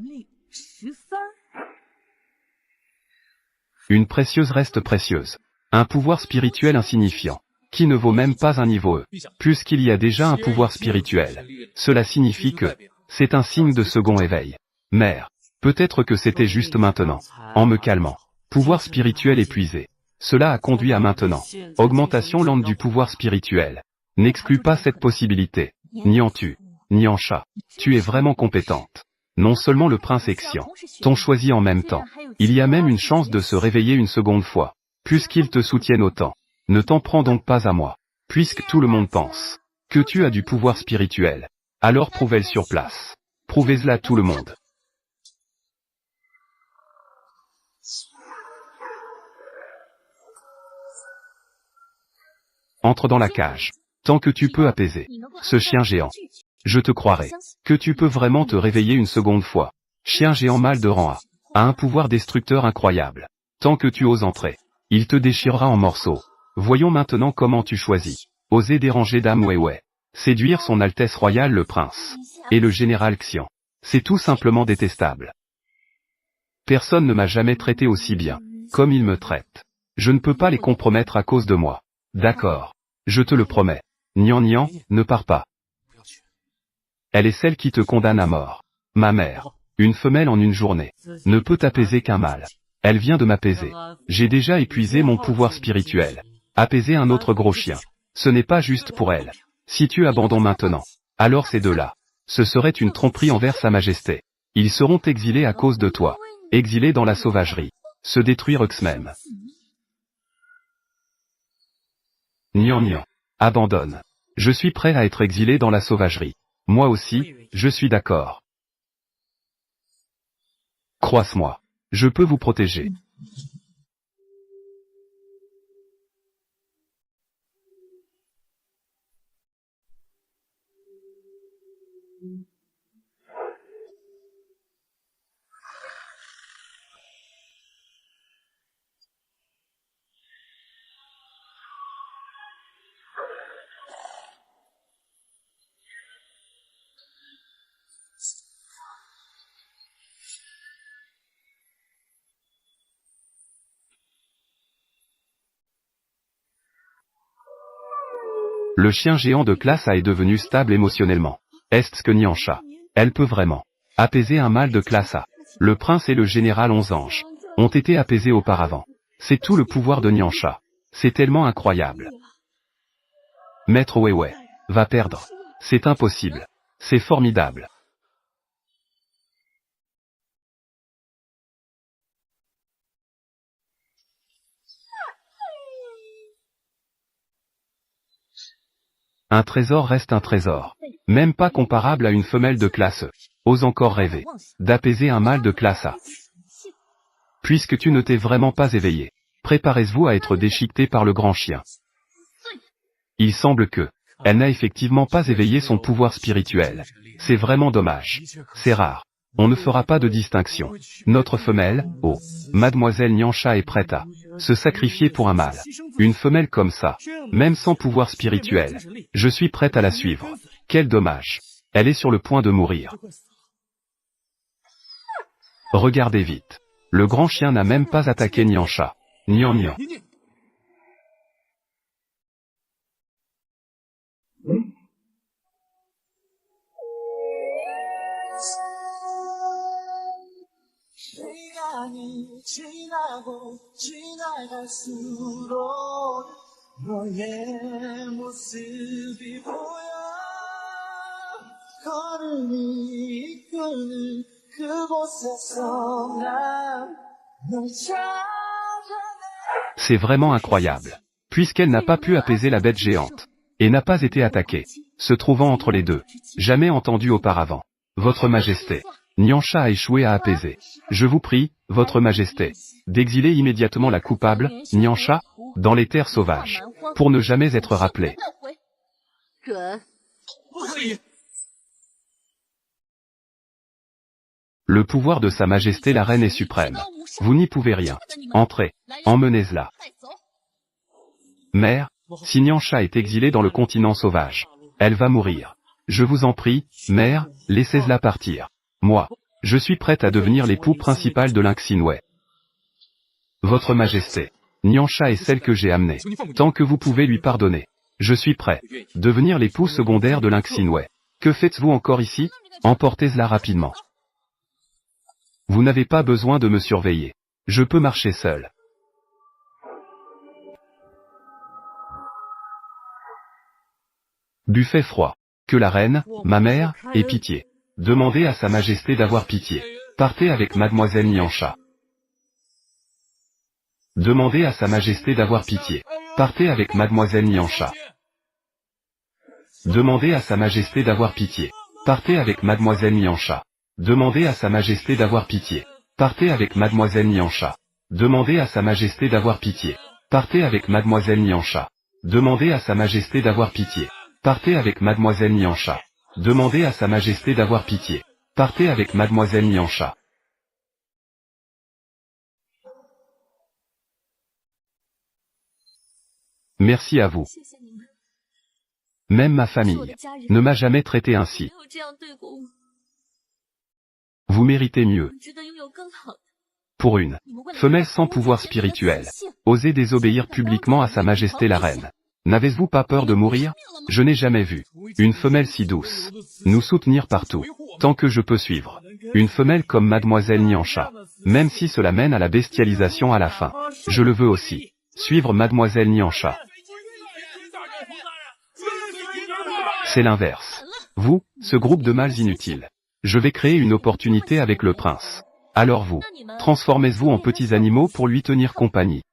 A: Une précieuse reste précieuse. Un pouvoir spirituel insignifiant, qui ne vaut même pas un niveau E. Puisqu'il y a déjà un pouvoir spirituel, cela signifie que c'est un signe de second éveil. Mère, peut-être que c'était juste maintenant, en me calmant. Pouvoir spirituel épuisé. Cela a conduit à maintenant. Augmentation lente du pouvoir spirituel. N'exclus pas cette possibilité. Niansha, tu es vraiment compétente. Non seulement le prince Xian t'ont choisi en même temps, il y a même une chance de se réveiller une seconde fois. Puisqu'ils te soutiennent autant, ne t'en prends donc pas à moi. Puisque tout le monde pense que tu as du pouvoir spirituel, alors prouvez-le sur place. Prouvez-le à tout le monde. Entre dans la cage. Tant que tu peux apaiser ce chien géant. Je te croirai que tu peux vraiment te réveiller une seconde fois. Chien géant mâle de rang A a un pouvoir destructeur incroyable. Tant que tu oses entrer, il te déchirera en morceaux. Voyons maintenant comment tu choisis. Oser déranger Dame Weiwei. Séduire son Altesse royale le prince. Et le général Xian. C'est tout simplement détestable. Personne ne m'a jamais traité aussi bien, comme il me traite. Je ne peux pas les compromettre à cause de moi. D'accord. Je te le promets. Nian, ne pars pas. Elle est celle qui te condamne à mort. Ma mère. Une femelle en une journée. Ne peut apaiser qu'un mâle. Elle vient de m'apaiser. J'ai déjà épuisé mon pouvoir spirituel. Apaiser un autre gros chien. Ce n'est pas juste pour elle. Si tu abandonnes maintenant, alors ces deux-là, ce serait une tromperie envers sa majesté. Ils seront exilés à cause de toi. Exilés dans la sauvagerie. Se détruire eux-mêmes. Nian, abandonne. Je suis prêt à être exilé dans la sauvagerie. Moi aussi, je suis d'accord. Croise-moi. Je peux vous protéger. Le chien géant de classe A est devenu stable émotionnellement. Est-ce que Nyansha, elle peut vraiment apaiser un mal de classe A? Le prince et le général 11 anges ont été apaisés auparavant. C'est tout le pouvoir de Nyansha. C'est tellement incroyable. Maître Weiwei va perdre. C'est impossible. C'est formidable. Un trésor reste un trésor. Même pas comparable à une femelle de classe E. Ose encore rêver d'apaiser un mâle de classe A. Puisque tu ne t'es vraiment pas éveillé, préparez-vous à être déchiqueté par le grand chien. Il semble que elle n'a effectivement pas éveillé son pouvoir spirituel. C'est vraiment dommage. C'est rare. On ne fera pas de distinction. Notre femelle, oh, Mademoiselle Nyansha est prête à se sacrifier pour un mâle. Une femelle comme ça, même sans pouvoir spirituel. Je suis prête à la suivre. Quel dommage. Elle est sur le point de mourir. Regardez vite. Le grand chien n'a même pas attaqué Nyansha. Nyan. C'est vraiment incroyable. Puisqu'elle n'a pas pu apaiser la bête géante, et n'a pas été attaquée, se trouvant entre les deux, jamais entendu auparavant. Votre Majesté, Nyansha a échoué à apaiser. Je vous prie, Votre Majesté, d'exiler immédiatement la coupable, Nyansha, dans les terres sauvages, pour ne jamais être rappelée. Le pouvoir de Sa Majesté la Reine est suprême. Vous n'y pouvez rien. Entrez, emmenez-la. Mère, si Nyansha est exilée dans le continent sauvage, elle va mourir. Je vous en prie, mère, laissez-la partir. Moi, je suis prête à devenir l'époux principal de Lin Xinwei. Votre Majesté, Nyansha est celle que j'ai amenée. Tant que vous pouvez lui pardonner. Je suis prêt. Devenir l'époux secondaire de Lin Xinwei. Que faites-vous encore ici? Emportez-la rapidement. Vous n'avez pas besoin de me surveiller. Je peux marcher seul. Buffet froid. Que la reine, ma mère, ait pitié. Demandez à Sa Majesté d'avoir pitié. Partez avec Mademoiselle Nyansha. Demandez à Sa Majesté d'avoir pitié. Partez avec Mademoiselle Nyansha. Demandez à Sa Majesté d'avoir pitié. Partez avec Mademoiselle Nyansha. Demandez à Sa Majesté d'avoir pitié. Partez avec Mademoiselle Nyansha. Demandez à Sa Majesté d'avoir pitié. Partez avec Mademoiselle Nyansha. Demandez à Sa Majesté d'avoir pitié. Partez avec Mademoiselle Nyansha. Demandez à Sa Majesté d'avoir pitié. Partez avec Mademoiselle Nyansha. Merci à vous. Même ma famille ne m'a jamais traité ainsi. Vous méritez mieux. Pour une femelle sans pouvoir spirituel, osez désobéir publiquement à Sa Majesté la Reine. N'avez-vous pas peur de mourir? Je n'ai jamais vu une femelle si douce nous soutenir partout, tant que je peux suivre. Une femelle comme Mademoiselle Nyansha, même si cela mène à la bestialisation à la fin. Je le veux aussi. Suivre Mademoiselle Nyansha. C'est l'inverse. Vous, ce groupe de mâles inutiles. Je vais créer une opportunité avec le prince. Alors vous, transformez-vous en petits animaux pour lui tenir compagnie.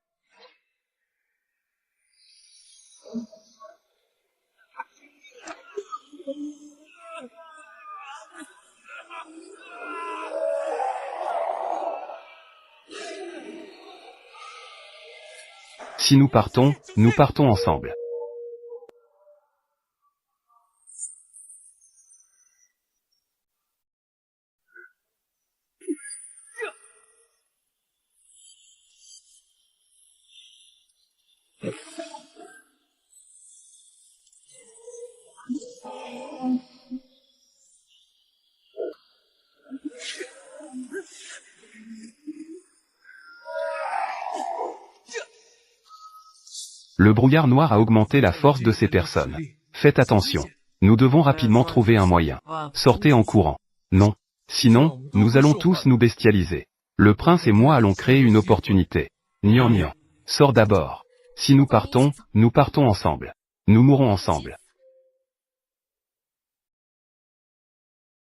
A: Si nous partons ensemble. Le brouillard noir a augmenté la force de ces personnes. Faites attention. Nous devons rapidement trouver un moyen. Sortez en courant. Non. Sinon, nous allons tous nous bestialiser. Le prince et moi allons créer une opportunité. Nian Nian. Sors d'abord. Si nous partons ensemble. Nous mourrons ensemble.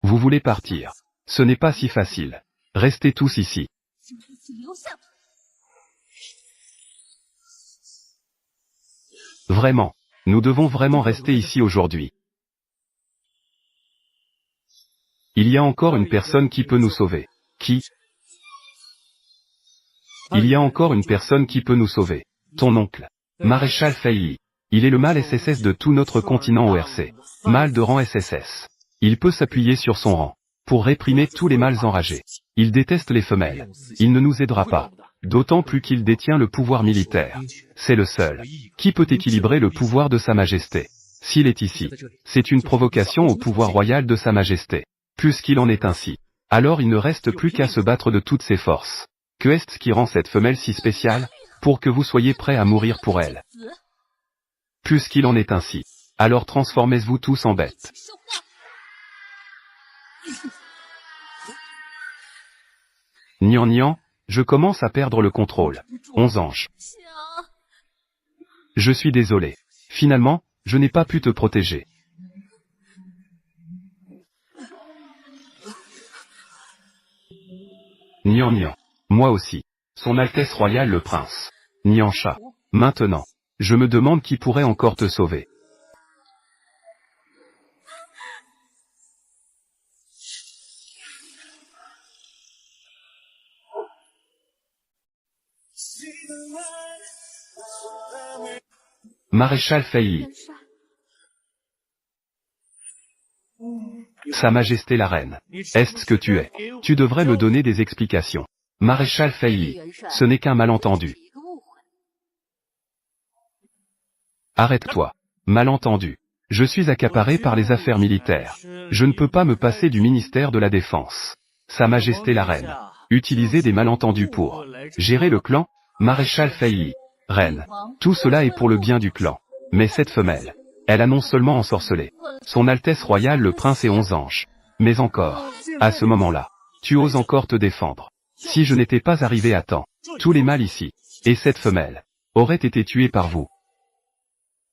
A: Vous voulez partir. Ce n'est pas si facile. Restez tous ici. Vraiment. Nous devons vraiment rester ici aujourd'hui. Il y a encore une personne qui peut nous sauver. Qui? Il y a encore une personne qui peut nous sauver. Ton oncle. Maréchal Fei. Il est le mâle SSS de tout notre continent ORC. Mâle de rang SSS. Il peut s'appuyer sur son rang pour réprimer tous les mâles enragés. Il déteste les femelles. Il ne nous aidera pas. D'autant plus qu'il détient le pouvoir militaire. C'est le seul qui peut équilibrer le pouvoir de Sa Majesté. S'il est ici, c'est une provocation au pouvoir royal de Sa Majesté. Puisqu'il en est ainsi, alors il ne reste plus qu'à se battre de toutes ses forces. Que est-ce qui rend cette femelle si spéciale, pour que vous soyez prêts à mourir pour elle? Puisqu'il en est ainsi, alors transformez-vous tous en bêtes. Nian Nian, je commence à perdre le contrôle. 11 anges. Je suis désolé. Finalement, je n'ai pas pu te protéger. Nian Nian. Moi aussi. Son Altesse Royale le Prince. Nian Sha. Maintenant. Je me demande qui pourrait encore te sauver. Maréchal Fei. Sa Majesté la Reine. Est-ce ce que tu es? Tu devrais me donner des explications. Maréchal Fei. Ce n'est qu'un malentendu. Arrête-toi. Malentendu. Je suis accaparé par les affaires militaires. Je ne peux pas me passer du ministère de la Défense. Sa Majesté la Reine. Utiliser des malentendus pour gérer le clan. Maréchal Fei. Reine. Tout cela est pour le bien du clan. Mais cette femelle, elle a non seulement ensorcelé Son Altesse Royale le Prince et 11 anges, mais encore, à ce moment-là, tu oses encore te défendre. Si je n'étais pas arrivé à temps, tous les mâles ici, et cette femelle, auraient été tués par vous.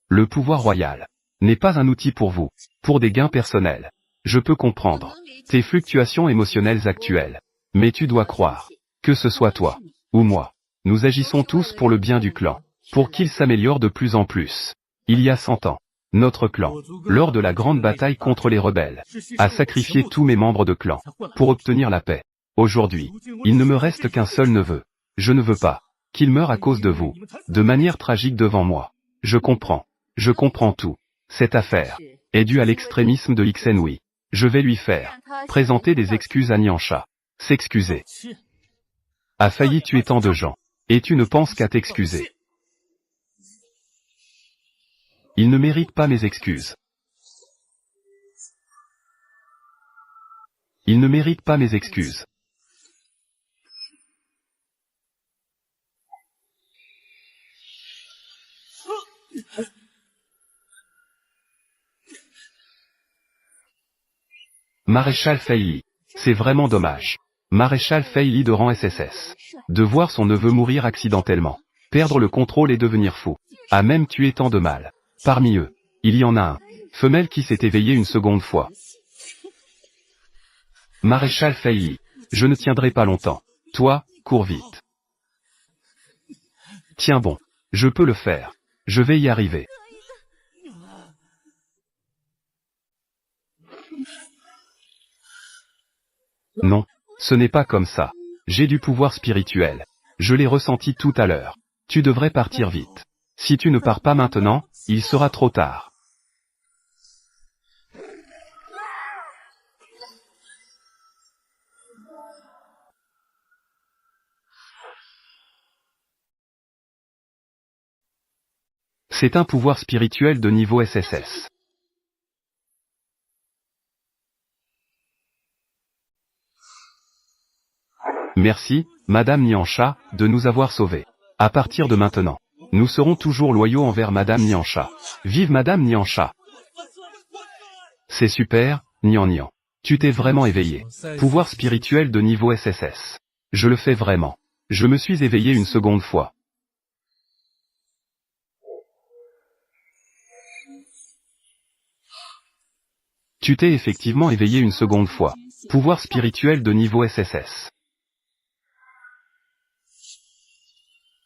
A: Le pouvoir royal n'est pas un outil pour vous, pour des gains personnels. Je peux comprendre tes fluctuations émotionnelles actuelles, mais tu dois croire, que ce soit toi, ou moi, nous agissons tous pour le bien du clan, pour qu'il s'améliore de plus en plus. Il y a 100 ans, notre clan, lors de la grande bataille contre les rebelles, a sacrifié tous mes membres de clan, pour obtenir la paix. Aujourd'hui, il ne me reste qu'un seul neveu. Je ne veux pas qu'il meure à cause de vous, de manière tragique devant moi. Je comprends tout. Cette affaire est due à l'extrémisme de Ixenhui. Je vais lui faire présenter des excuses à Nian Sha. S'excuser. A failli tuer tant de gens, et tu ne penses qu'à t'excuser. Il ne mérite pas mes excuses. Il ne mérite pas mes excuses. Maréchal Fei. C'est vraiment dommage. Maréchal Fei de rang SSS. De voir son neveu mourir accidentellement. Perdre le contrôle et devenir fou. A même tué tant de mâles. Parmi eux, il y en a un, femelle qui s'est éveillée une seconde fois. Maréchal Fei. Je ne tiendrai pas longtemps. Toi, cours vite. Tiens bon. Je peux le faire. Je vais y arriver. Non, ce n'est pas comme ça. J'ai du pouvoir spirituel. Je l'ai ressenti tout à l'heure. Tu devrais partir vite. Si tu ne pars pas maintenant, il sera trop tard. C'est un pouvoir spirituel de niveau SSS. Merci, Madame Niansha, de nous avoir sauvés. À partir de maintenant, nous serons toujours loyaux envers Madame Niansha. Vive Madame Niansha! C'est super, Nian Nian. Tu t'es vraiment éveillé. Pouvoir spirituel de niveau SSS. Je le fais vraiment. Je me suis éveillé une seconde fois. Tu t'es effectivement éveillé une seconde fois. Pouvoir spirituel de niveau SSS.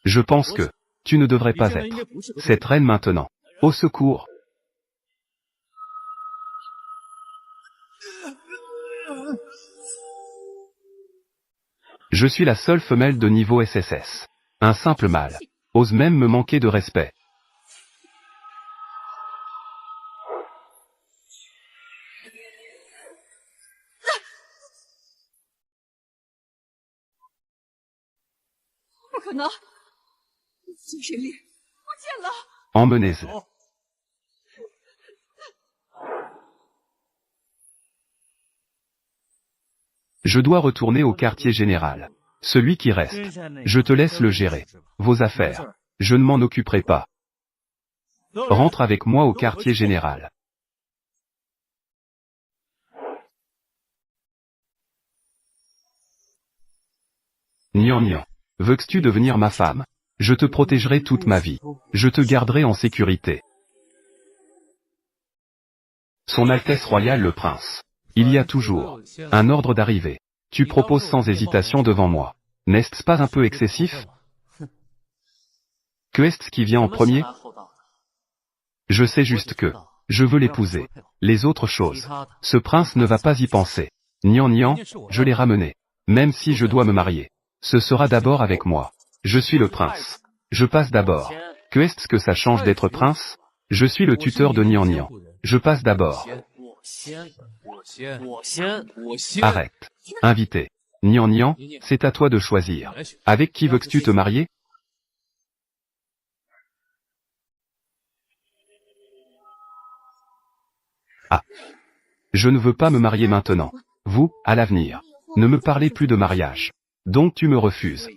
A: Je pense que tu ne devrais pas être cette reine maintenant. Au secours! Je suis la seule femelle de niveau SSS. Un simple mâle. Ose même me manquer de respect. Emmenez-le. Je dois retourner au quartier général. Celui qui reste, je te laisse le gérer. Vos affaires, je ne m'en occuperai pas. Rentre avec moi au quartier général. Nian Nian. Veux-tu devenir ma femme? Je te protégerai toute ma vie. Je te garderai en sécurité. Son Altesse Royale le Prince. Il y a toujours un ordre d'arrivée. Tu proposes sans hésitation devant moi. N'est-ce pas un peu excessif? Que est-ce qui vient en premier? Je sais juste que je veux l'épouser. Les autres choses, ce prince ne va pas y penser. Nian Nian, je l'ai ramené. Même si je dois me marier, ce sera d'abord avec moi. Je suis le prince. Je passe d'abord. Que est-ce que ça change d'être prince? Je suis le tuteur de Nian Nian. Je passe d'abord. Arrête. Invité. Nian Nian, c'est à toi de choisir. Avec qui veux-tu te marier? Ah. Je ne veux pas me marier maintenant. Vous, à l'avenir, ne me parlez plus de mariage. Donc tu me refuses.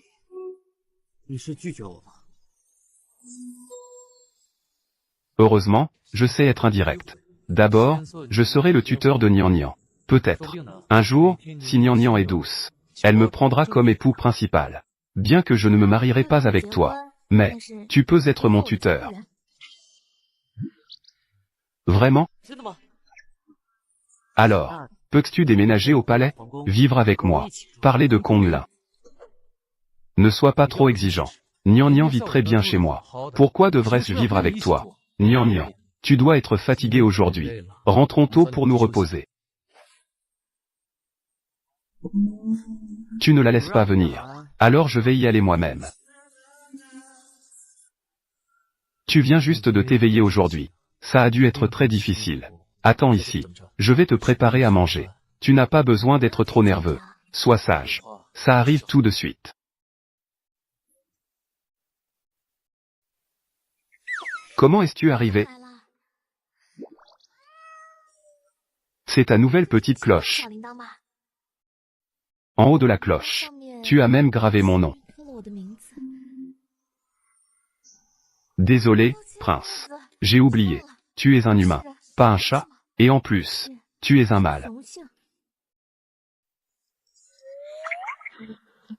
A: Heureusement, je sais être indirect. D'abord, je serai le tuteur de Nian Nian. Peut-être. Un jour, si Nian Nian est douce, elle me prendra comme époux principal. Bien que je ne me marierai pas avec toi. Mais, tu peux être mon tuteur. Vraiment? Alors, peux-tu déménager au palais? Vivre avec moi. Parler de Konglin. Ne sois pas trop exigeant. Nian Nian vit très bien chez moi. Pourquoi devrais-je vivre avec toi? Nian Nian, tu dois être fatigué aujourd'hui. Rentrons tôt pour nous reposer. Tu ne la laisses pas venir. Alors je vais y aller moi-même. Tu viens juste de t'éveiller aujourd'hui. Ça a dû être très difficile. Attends ici. Je vais te préparer à manger. Tu n'as pas besoin d'être trop nerveux. Sois sage. Ça arrive tout de suite. Comment es-tu arrivé? C'est ta nouvelle petite cloche. En haut de la cloche, tu as même gravé mon nom. Désolé, prince. J'ai oublié. Tu es un humain, pas un chat, et en plus, tu es un mâle.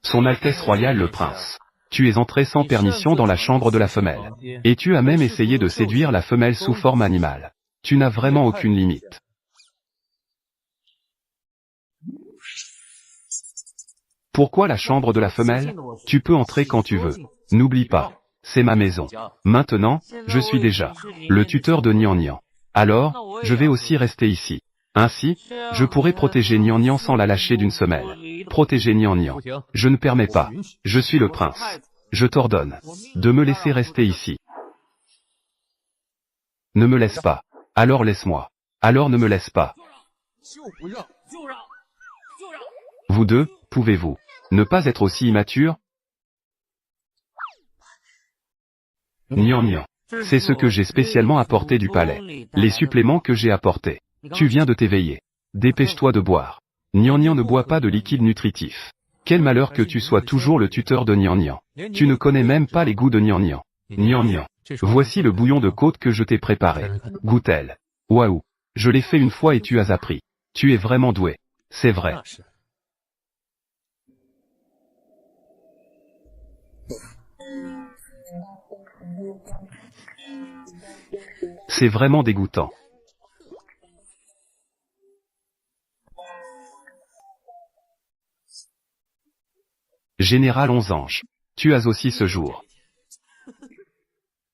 A: Son Altesse Royale le Prince. Tu es entré sans permission dans la chambre de la femelle. Et tu as même essayé de séduire la femelle sous forme animale. Tu n'as vraiment aucune limite. Pourquoi la chambre de la femelle? Tu peux entrer quand tu veux. N'oublie pas, c'est ma maison. Maintenant, je suis déjà le tuteur de Nian Nian. Alors, je vais aussi rester ici. Ainsi, je pourrai protéger Nian Nian sans la lâcher d'une semelle. Protéger Nian Nian. Je ne permets pas. Je suis le prince. je t'ordonne de me laisser rester ici. Ne me laisse pas. Alors laisse-moi. Alors ne me laisse pas. Vous deux, pouvez-vous ne pas être aussi immature? Nian Nian. C'est ce que j'ai spécialement apporté du palais. Les suppléments que j'ai apportés. Tu viens de t'éveiller. Dépêche-toi de boire. Nian Nian ne boit pas de liquide nutritif. Quel malheur que tu sois toujours le tuteur de Nian Nian. Tu ne connais même pas les goûts de Nian Nian. Nian Nian. Voici le bouillon de côte que je t'ai préparé. Goûte-t-elle. Waouh. Je l'ai fait une fois et tu as appris. Tu es vraiment doué. C'est vrai. C'est vraiment dégoûtant. Général 11 anges. Tu as aussi ce jour.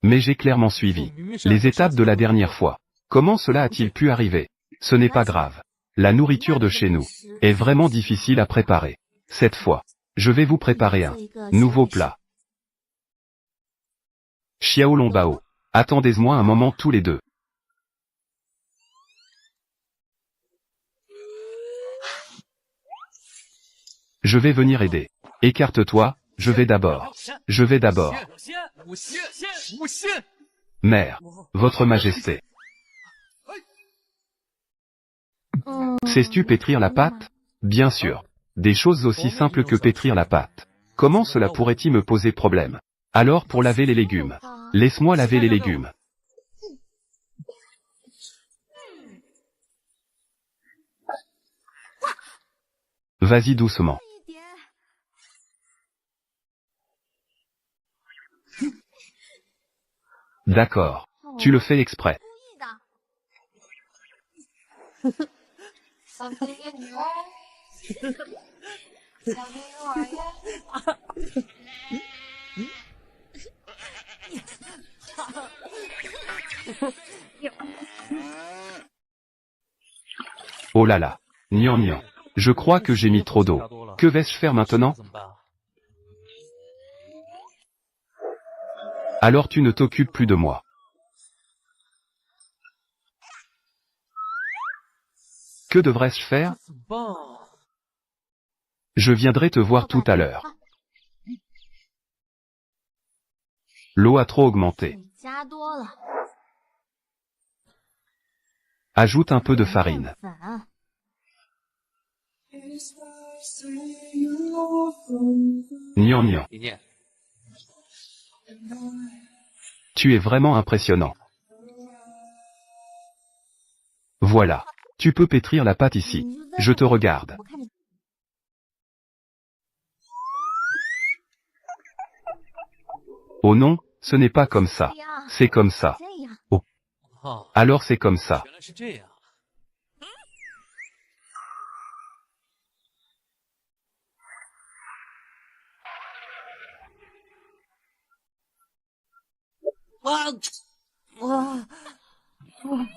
A: Mais j'ai clairement suivi les étapes de la dernière fois. Comment cela a-t-il pu arriver? Ce n'est pas grave. La nourriture de chez nous est vraiment difficile à préparer. Cette fois, je vais vous préparer un nouveau plat. Xiao Longbao. Attendez-moi un moment tous les deux. Je vais venir aider. Écarte-toi, je vais d'abord. Je vais d'abord. Mère, votre majesté. Sais-tu pétrir la pâte? Bien sûr. Des choses aussi simples que pétrir la pâte. Comment cela pourrait-il me poser problème? Alors pour laver les légumes. Laisse-moi laver les légumes. Vas-y doucement. D'accord. Tu le fais exprès. Oh là là. Nian Nian. Je crois que j'ai mis trop d'eau. Que vais-je faire maintenant? Alors tu ne t'occupes plus de moi. Que devrais-je faire? Je viendrai te voir tout à l'heure. L'eau a trop augmenté. Ajoute un peu de farine. Nian Nian. Tu es vraiment impressionnant. Voilà. Tu peux pétrir la pâte ici. Je te regarde. Oh non, ce n'est pas comme ça. C'est comme ça. Oh. Alors c'est comme ça.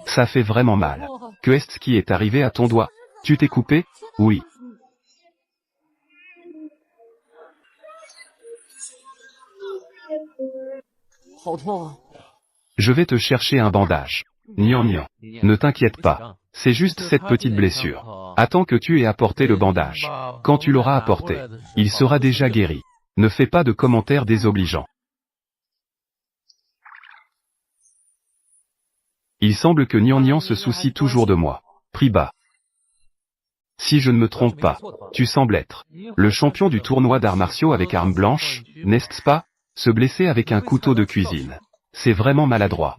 A: Ça fait vraiment mal. Qu'est-ce qui est arrivé à ton doigt? Tu t'es coupé? Oui. Je vais te chercher un bandage. Nian Nian. Ne t'inquiète pas. C'est juste cette petite blessure. Attends que tu aies apporté le bandage. Quand tu l'auras apporté, il sera déjà guéri. Ne fais pas de commentaires désobligeants. Il semble que Nian Nian se soucie toujours de moi. Prie bas. Si je ne me trompe pas, tu sembles être le champion du tournoi d'arts martiaux avec armes blanches, n'est-ce pas? Se blesser avec un couteau de cuisine. C'est vraiment maladroit.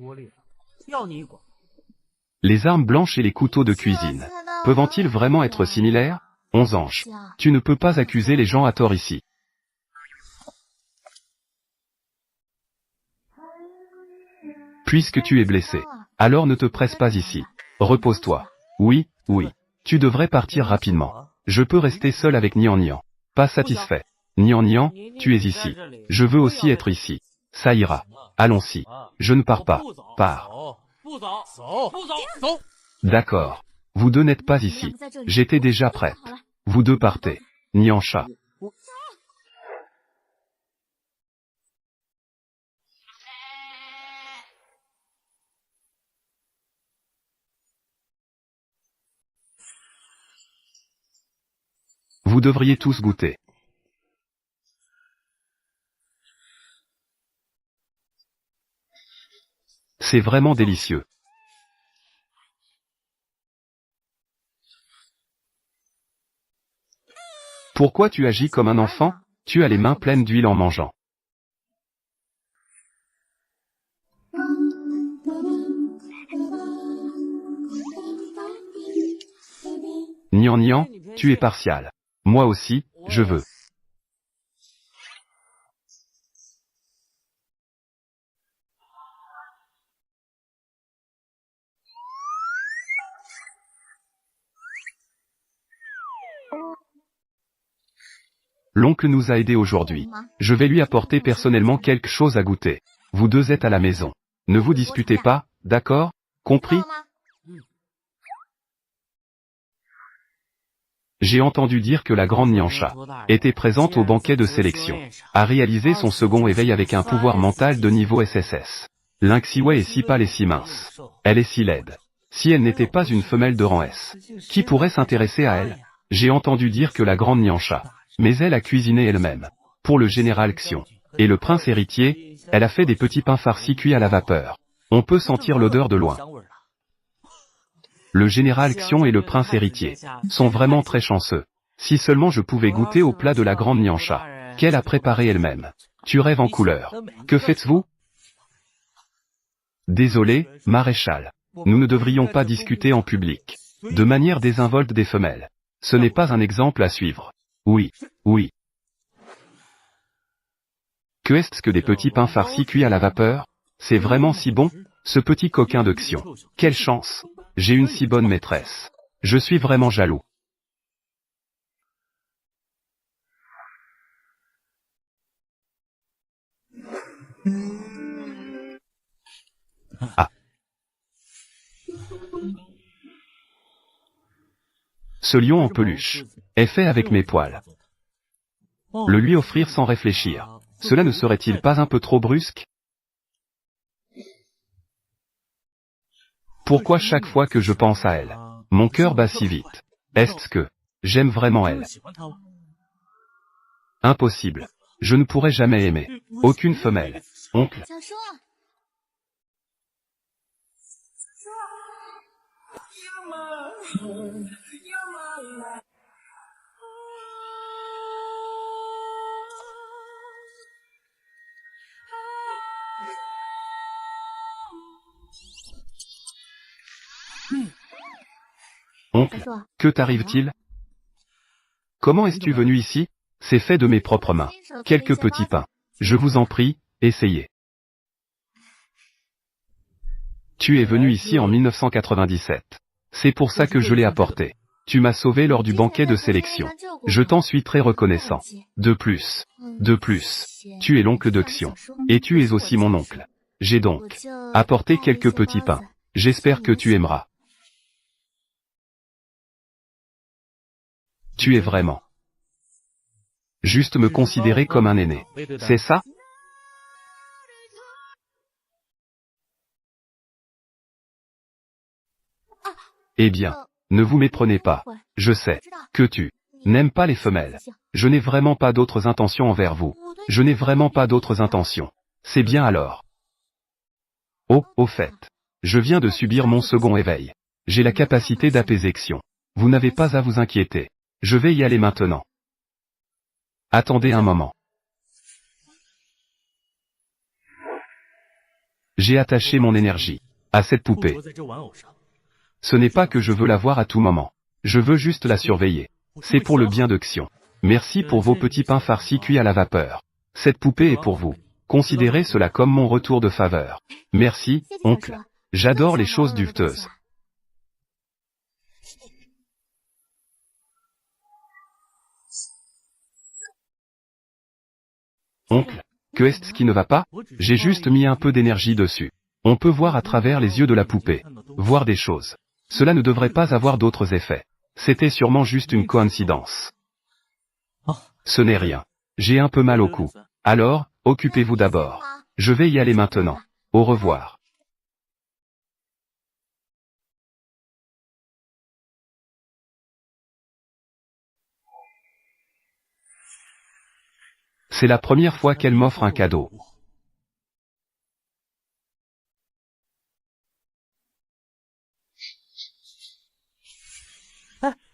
A: Les armes blanches et les couteaux de cuisine. Peuvent-ils vraiment être similaires? 11 anges. Tu ne peux pas accuser les gens à tort ici. Puisque tu es blessé, alors ne te presse pas ici. Repose-toi. Oui, oui. Tu devrais partir rapidement. Je peux rester seul avec Nian Nian. Pas satisfait. Nian Nian, tu es ici. Je veux aussi être ici. Ça ira. Allons-y. Je ne pars pas. Pars. D'accord. Vous deux n'êtes pas ici. J'étais déjà prête. Vous deux partez. Nian Sha. Vous devriez tous goûter. C'est vraiment délicieux. Pourquoi tu agis comme un enfant? Tu as les mains pleines d'huile en mangeant. Nian Nian, tu es partial. Moi aussi, je veux. L'oncle nous a aidés aujourd'hui. Je vais lui apporter personnellement quelque chose à goûter. Vous deux êtes à la maison. Ne vous disputez pas, d'accord? Compris? J'ai entendu dire que la grande Nyancha était présente au banquet de sélection, a réalisé son second éveil avec un pouvoir mental de niveau SSS. L'Inxiwei est si pâle et si mince. Elle est si laide. Si elle n'était pas une femelle de rang S, qui pourrait s'intéresser à elle? J'ai entendu dire que la grande Nyancha, mais elle a cuisiné elle-même. Pour le général Xion et le prince héritier, elle a fait des petits pains farcis cuits à la vapeur. On peut sentir l'odeur de loin. Le général Xion et le prince héritier sont vraiment très chanceux. Si seulement je pouvais goûter au plat de la grande Nyancha, qu'elle a préparé elle-même. Tu rêves en couleur. Que faites-vous? Désolé, maréchal. Nous ne devrions pas discuter en public. De manière désinvolte des femelles. Ce n'est pas un exemple à suivre. Oui, oui. Que est-ce que des petits pains farcis cuits à la vapeur? C'est vraiment si bon? Ce petit coquin de Xion. Quelle chance! J'ai une si bonne maîtresse. Je suis vraiment jaloux. Ah. Ce lion en peluche est fait avec mes poils. Le lui offrir sans réfléchir. Cela ne serait-il pas un peu trop brusque? Pourquoi chaque fois que je pense à elle, mon cœur bat si vite? Est-ce que j'aime vraiment elle? Impossible. Je ne pourrai jamais aimer aucune femelle. Oncle. Oncle, que t'arrive-t-il? Comment es-tu venu ici? C'est fait de mes propres mains. Quelques petits pains. Je vous en prie, essayez. Tu es venu ici en 1997. C'est pour ça que je l'ai apporté. Tu m'as sauvé lors du banquet de sélection. Je t'en suis très reconnaissant. De plus, tu es l'oncle de Xion. Et tu es aussi mon oncle. J'ai donc apporté quelques petits pains. J'espère que tu aimeras. Tu es vraiment juste me considérer comme un aîné. C'est ça? Eh bien, ne vous méprenez pas. Je sais que tu n'aimes pas les femelles. Je n'ai vraiment pas d'autres intentions envers vous. Je n'ai vraiment pas d'autres intentions. C'est bien alors. Oh, au fait. Je viens de subir mon second éveil. J'ai la capacité d'apaiser Xion. Vous n'avez pas à vous inquiéter. Je vais y aller maintenant. Attendez un moment. J'ai attaché mon énergie à cette poupée. Ce n'est pas que je veux la voir à tout moment. Je veux juste la surveiller. C'est pour le bien de Xion. Merci pour vos petits pains farcis cuits à la vapeur. Cette poupée est pour vous. Considérez cela comme mon retour de faveur. Merci, oncle. J'adore les choses duveteuses. Oncle, que est-ce qui ne va pas? J'ai juste mis un peu d'énergie dessus. On peut voir à travers les yeux de la poupée. Voir des choses. Cela ne devrait pas avoir d'autres effets. C'était sûrement juste une coïncidence. Ce n'est rien. J'ai un peu mal au cou. Alors, occupez-vous d'abord. Je vais y aller maintenant. Au revoir. C'est la première fois qu'elle m'offre un cadeau.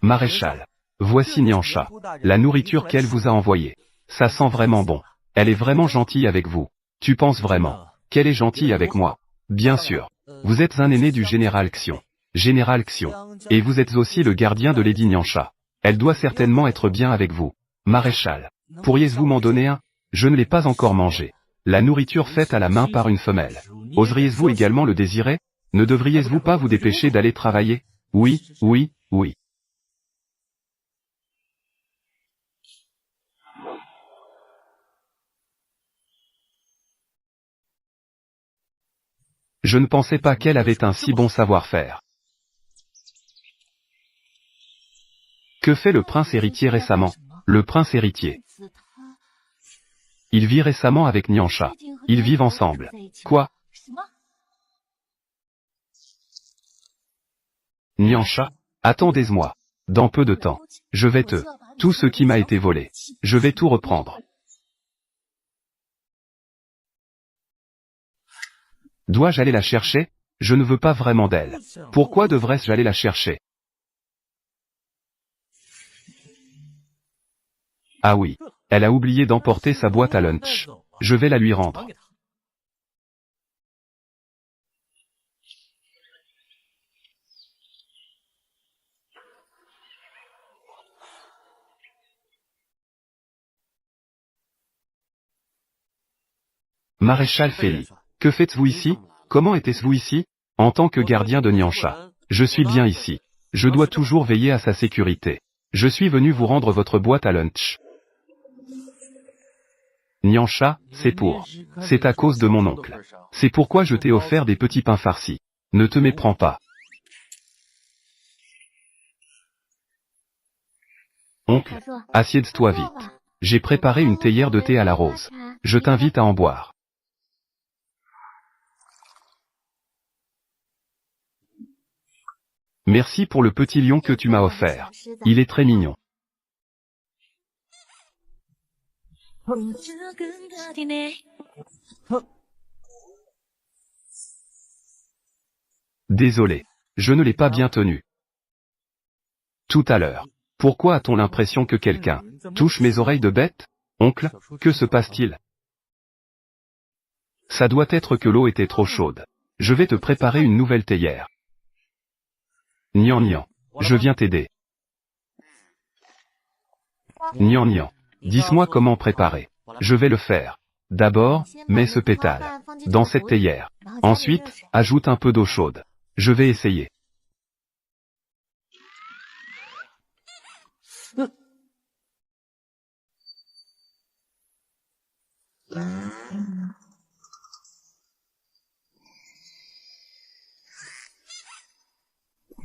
A: Maréchal. Voici Nyancha. La nourriture qu'elle vous a envoyée. Ça sent vraiment bon. Elle est vraiment gentille avec vous. Tu penses vraiment qu'elle est gentille avec moi? Bien sûr. Vous êtes un aîné du général Xion. Général Xion. Et vous êtes aussi le gardien de Lady Nyancha. Elle doit certainement être bien avec vous. Maréchal. Pourriez-vous m'en donner un? Je ne l'ai pas encore mangé. La nourriture faite à la main par une femelle. Oseriez-vous également le désirer? Ne devriez-vous pas vous dépêcher d'aller travailler? Oui, oui, oui. Je ne pensais pas qu'elle avait un si bon savoir-faire. Que fait le prince héritier récemment? Le prince héritier. Il vit récemment avec Nyancha. Ils vivent ensemble. Quoi? Nyancha? Attendez-moi. Dans peu de temps. Je vais tout ce qui m'a été volé. Je vais tout reprendre. Dois-je aller la chercher? Je ne veux pas vraiment d'elle. Pourquoi devrais-je aller la chercher? Ah oui. Elle a oublié d'emporter sa boîte à lunch. Je vais la lui rendre. Maréchal Feli. Que faites-vous ici? Comment était-vous ici? En tant que gardien de Nyancha. Je suis bien ici. Je dois toujours veiller à sa sécurité. Je suis venu vous rendre votre boîte à lunch. Nyancha, c'est à cause de mon oncle. C'est pourquoi je t'ai offert des petits pains farcis. Ne te méprends pas. Oncle, assieds-toi vite. J'ai préparé une théière de thé à la rose. Je t'invite à en boire. Merci pour le petit lion que tu m'as offert. Il est très mignon. Désolé. Je ne l'ai pas bien tenu. Tout à l'heure. Pourquoi a-t-on l'impression que quelqu'un touche mes oreilles de bête? Oncle, que se passe-t-il? Ça doit être que l'eau était trop chaude. Je vais te préparer une nouvelle théière. Nyan, je viens t'aider. Nyan, dis-moi comment préparer. Je vais le faire. D'abord, mets ce pétale dans cette théière. Ensuite, ajoute un peu d'eau chaude. Je vais essayer.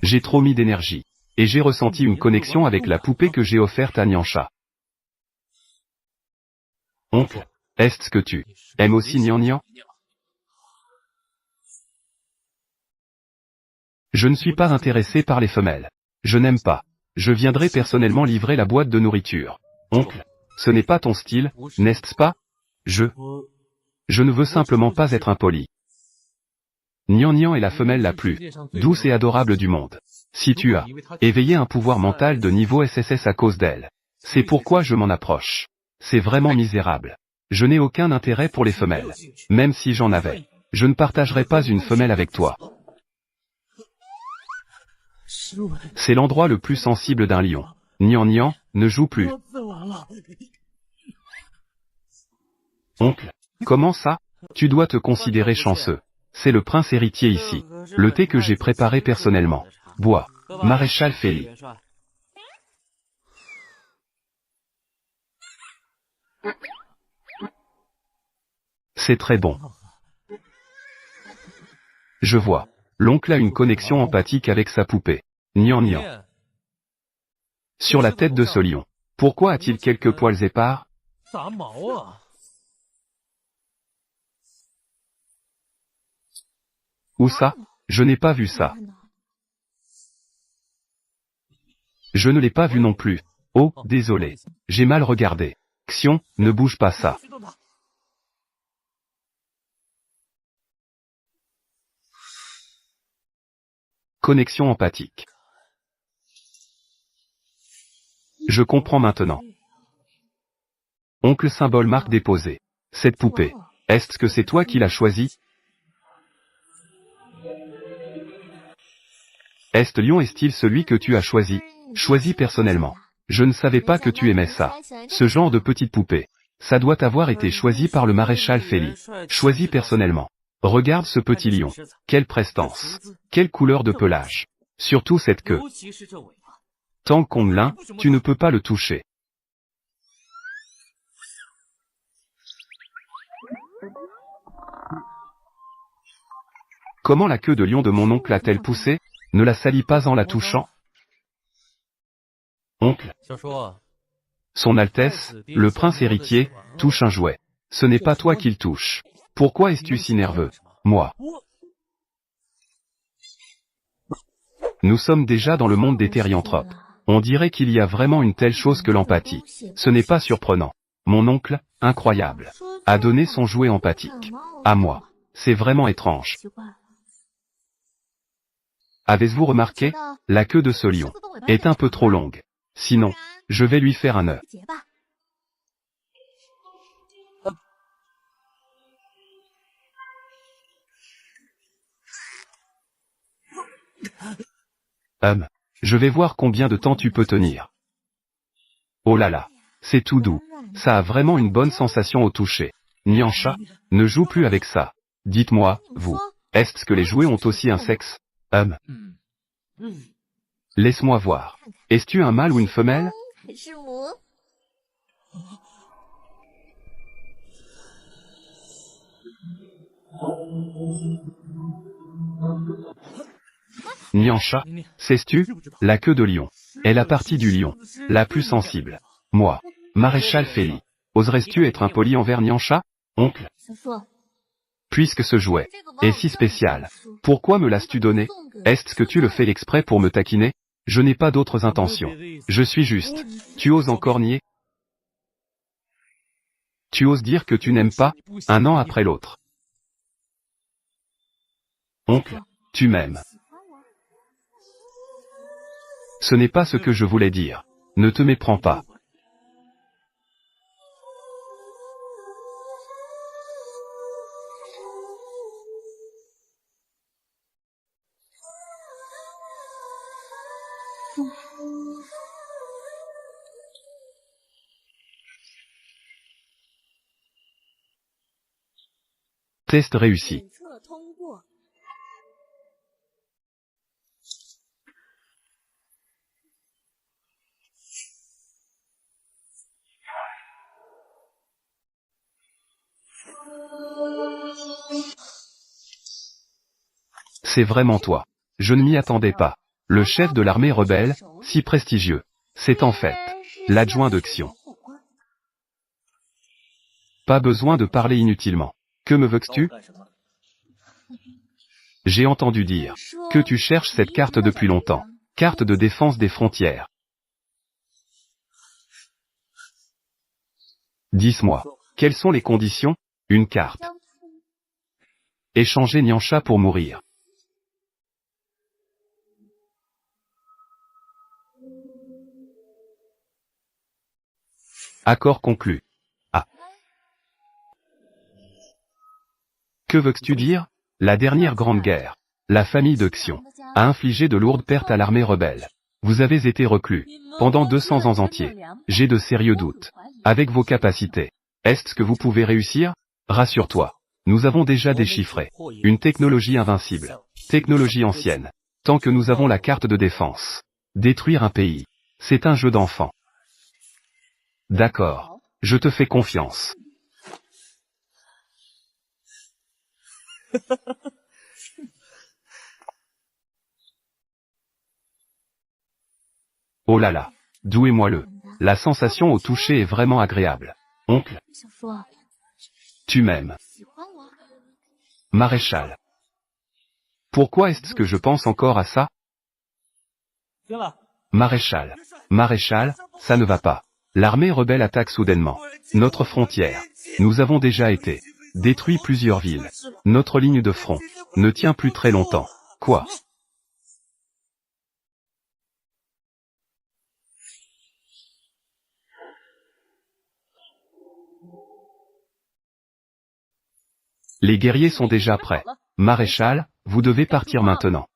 A: J'ai trop mis d'énergie. Et j'ai ressenti une connexion avec la poupée que j'ai offerte à Nyancha. Oncle, est-ce que tu aimes aussi Nyan? Je ne suis pas intéressé par les femelles. Je n'aime pas. Je viendrai personnellement livrer la boîte de nourriture. Oncle, ce n'est pas ton style, n'est-ce pas? Je ne veux simplement pas être impoli. Nyan est la femelle la plus douce et adorable du monde. Si tu as éveillé un pouvoir mental de niveau SSS à cause d'elle, c'est pourquoi je m'en approche. C'est vraiment misérable. Je n'ai aucun intérêt pour les femelles. Même si j'en avais, je ne partagerai pas une femelle avec toi. C'est l'endroit le plus sensible d'un lion. Nyan, ne joue plus. Oncle, comment ça? Tu dois te considérer chanceux. C'est le prince héritier ici. Le thé que j'ai préparé personnellement. Bois. Maréchal Feli. C'est très bon. Je vois. L'oncle a une connexion empathique avec sa poupée. Nyan. Sur la tête de ce lion. Pourquoi a-t-il quelques poils épars? Où ça? Je n'ai pas vu ça. Je ne l'ai pas vu non plus. Oh, désolé. J'ai mal regardé. Xion, ne bouge pas ça.
B: 别动它。
A: Connexion empathique. Je comprends maintenant. Oncle symbole marque déposée. Cette poupée, est-ce que c'est toi qui l'as choisie? Est Lion est-il celui que tu as choisi? Choisi personnellement. Je ne savais pas que tu aimais ça. Ce genre de petite poupée. Ça doit avoir été choisi par le maréchal Feli. Choisi personnellement. Regarde ce petit lion. Quelle prestance. Quelle couleur de pelage. Surtout cette queue.
B: 尤其是这尾巴。
A: Tant qu'on l'un, tu ne peux pas le toucher. Comment la queue de lion de mon oncle a-t-elle poussé? Ne la salis pas en la touchant. Oncle,
C: 小叔，
A: Son Altesse, le prince héritier, touche un jouet. Ce n'est pas toi qu'il touche. Pourquoi es-tu si nerveux? Moi.
B: 我
A: Nous sommes déjà dans le monde des thérianthropes. On dirait qu'il y a vraiment une telle chose que l'empathie. Ce n'est pas surprenant. Mon oncle, incroyable, a donné son jouet empathique. À moi. C'est vraiment étrange. Avez-vous remarqué? La queue de ce lion est un peu trop longue. Sinon, je vais lui faire un nœud. Je vais voir combien de temps tu peux tenir. Oh là là, c'est tout doux. Ça a vraiment une bonne sensation au toucher. Nyancha, ne joue plus avec ça. Dites-moi, vous, est-ce que les jouets ont aussi un sexe? Laisse-moi voir. Es-tu un mâle ou une femelle?
D: 是母。
A: Nyancha, sais-tu? La queue de lion est la partie du lion la plus sensible. Moi, maréchal Feli, oserais-tu être impoli envers Nyancha? Oncle,
D: 小叔，
A: puisque ce jouet est si spécial, pourquoi me l'as-tu donné? Est-ce que tu le fais exprès pour me taquiner? Je n'ai pas d'autres intentions. Je suis juste. Tu oses encore nier? Tu oses dire que tu n'aimes pas, un an après l'autre. Oncle, tu m'aimes. Ce n'est pas ce que je voulais dire. Ne te méprends pas. Test réussi.
D: 检测通过。
A: C'est vraiment toi. Je ne m'y attendais pas. Le chef de l'armée rebelle, si prestigieux. C'est en fait l'adjoint de Xion. Pas besoin de parler inutilement. Que me veux-tu?
B: 干什么？
A: J'ai entendu dire que tu cherches cette carte depuis longtemps. Carte de défense des frontières. Dis-moi, quelles sont les conditions? Une carte. Échanger Nyancha pour mourir. Accord conclu. Ah. Que veux-tu dire? La dernière grande guerre, la famille de Xion, a infligé de lourdes pertes à l'armée rebelle. Vous avez été reclus pendant 200 ans entiers. J'ai de sérieux doutes. Avec vos capacités, est-ce que vous pouvez réussir? Rassure-toi. Nous avons déjà déchiffré une technologie invincible. Technologie ancienne. Tant que nous avons la carte de défense. Détruire un pays. C'est un jeu d'enfant. D'accord. Je te fais confiance. Oh là là. Douez-moi-le. La sensation au toucher est vraiment agréable. Oncle,
D: 小叔，
A: tu m'aimes.
D: 喜欢我？
A: Maréchal. Pourquoi est-ce que je pense encore à ça?
B: 行了，
A: Maréchal. Maréchal, ça ne va pas. L'armée rebelle attaque soudainement notre frontière. Nous avons déjà été détruit plusieurs villes. Notre ligne de front ne tient plus très longtemps. Quoi? Les guerriers sont déjà prêts. Maréchal, vous devez partir maintenant.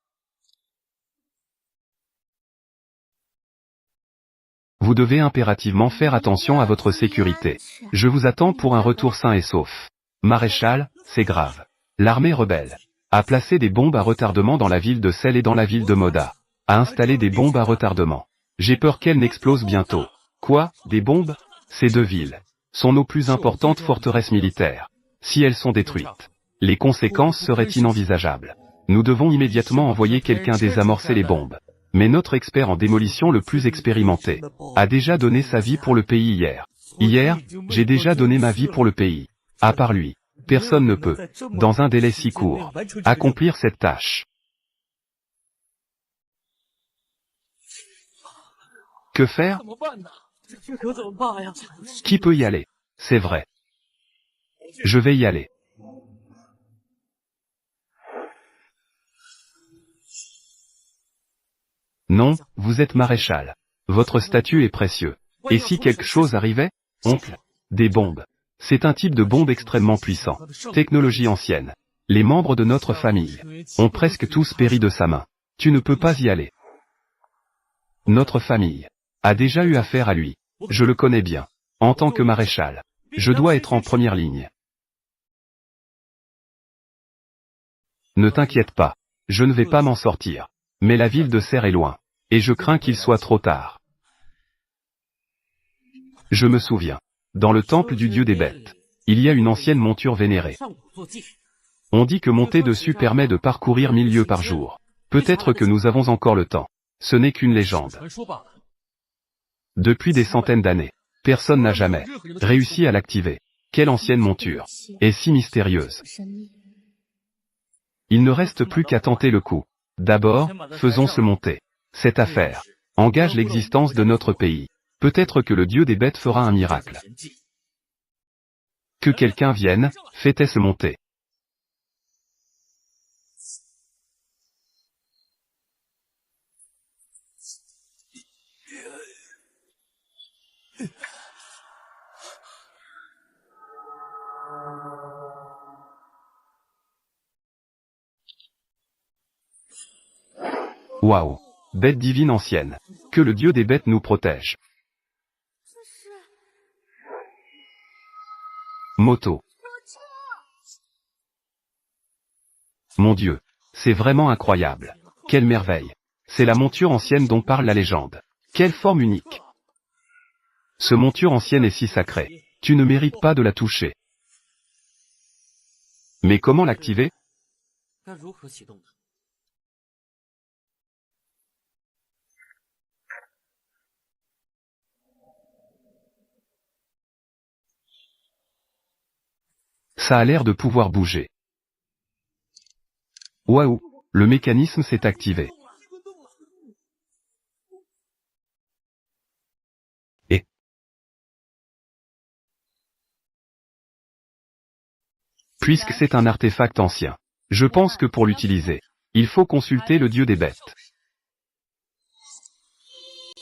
A: Vous devez impérativement faire attention à votre sécurité. Je vous attends pour un retour sain et sauf. Maréchal, c'est grave. L'armée rebelle a placé des bombes à retardement dans la ville de Celle et dans la ville de Moda. A installé des bombes à retardement. J'ai peur qu'elles n'explosent bientôt. Quoi, des bombes? Ces deux villes sont nos plus importantes forteresses militaires. Si elles sont détruites, les conséquences seraient inenvisageables. Nous devons immédiatement envoyer quelqu'un désamorcer les bombes. Mais notre expert en démolition le plus expérimenté a déjà donné sa vie pour le pays hier. Hier, j'ai déjà donné ma vie pour le pays. À part lui, personne ne peut, dans un délai si court, accomplir cette tâche. Que faire? Qui peut y aller? C'est vrai. Je vais y aller. Non, vous êtes maréchal. Votre statut est précieux. Et si quelque chose arrivait? Oncle? Des bombes. C'est un type de bombe extrêmement puissant. Technologie ancienne. Les membres de notre famille ont presque tous péri de sa main. Tu ne peux pas y aller. Notre famille a déjà eu affaire à lui. Je le connais bien. En tant que maréchal, je dois être en première ligne. Ne t'inquiète pas. Je ne vais pas m'en sortir. Mais la ville de Serre est loin. Et je crains qu'il soit trop tard. Je me souviens. Dans le temple du dieu des bêtes, il y a une ancienne monture vénérée. On dit que monter dessus permet de parcourir 1000 lieues par jour. Peut-être que nous avons encore le temps. Ce n'est qu'une légende. Depuis des centaines d'années, personne n'a jamais réussi à l'activer. Quelle ancienne monture est si mystérieuse. Il ne reste plus qu'à tenter le coup. D'abord, faisons-se monter. Cette affaire engage l'existence de notre pays. Peut-être que le dieu des bêtes fera un miracle. Que quelqu'un vienne, faites-se monter. Waouh! Bête divine ancienne. Que le dieu des bêtes nous protège. Moto. Mon Dieu. C'est vraiment incroyable. Quelle merveille. C'est la monture ancienne dont parle la légende. Quelle forme unique. Ce monture ancienne est si sacrée. Tu ne mérites pas de la toucher. Mais comment l'activer? Ça a l'air de pouvoir bouger. Waouh, le mécanisme s'est activé. Et puisque c'est un artefact ancien, je pense que pour l'utiliser, il faut consulter le dieu des bêtes.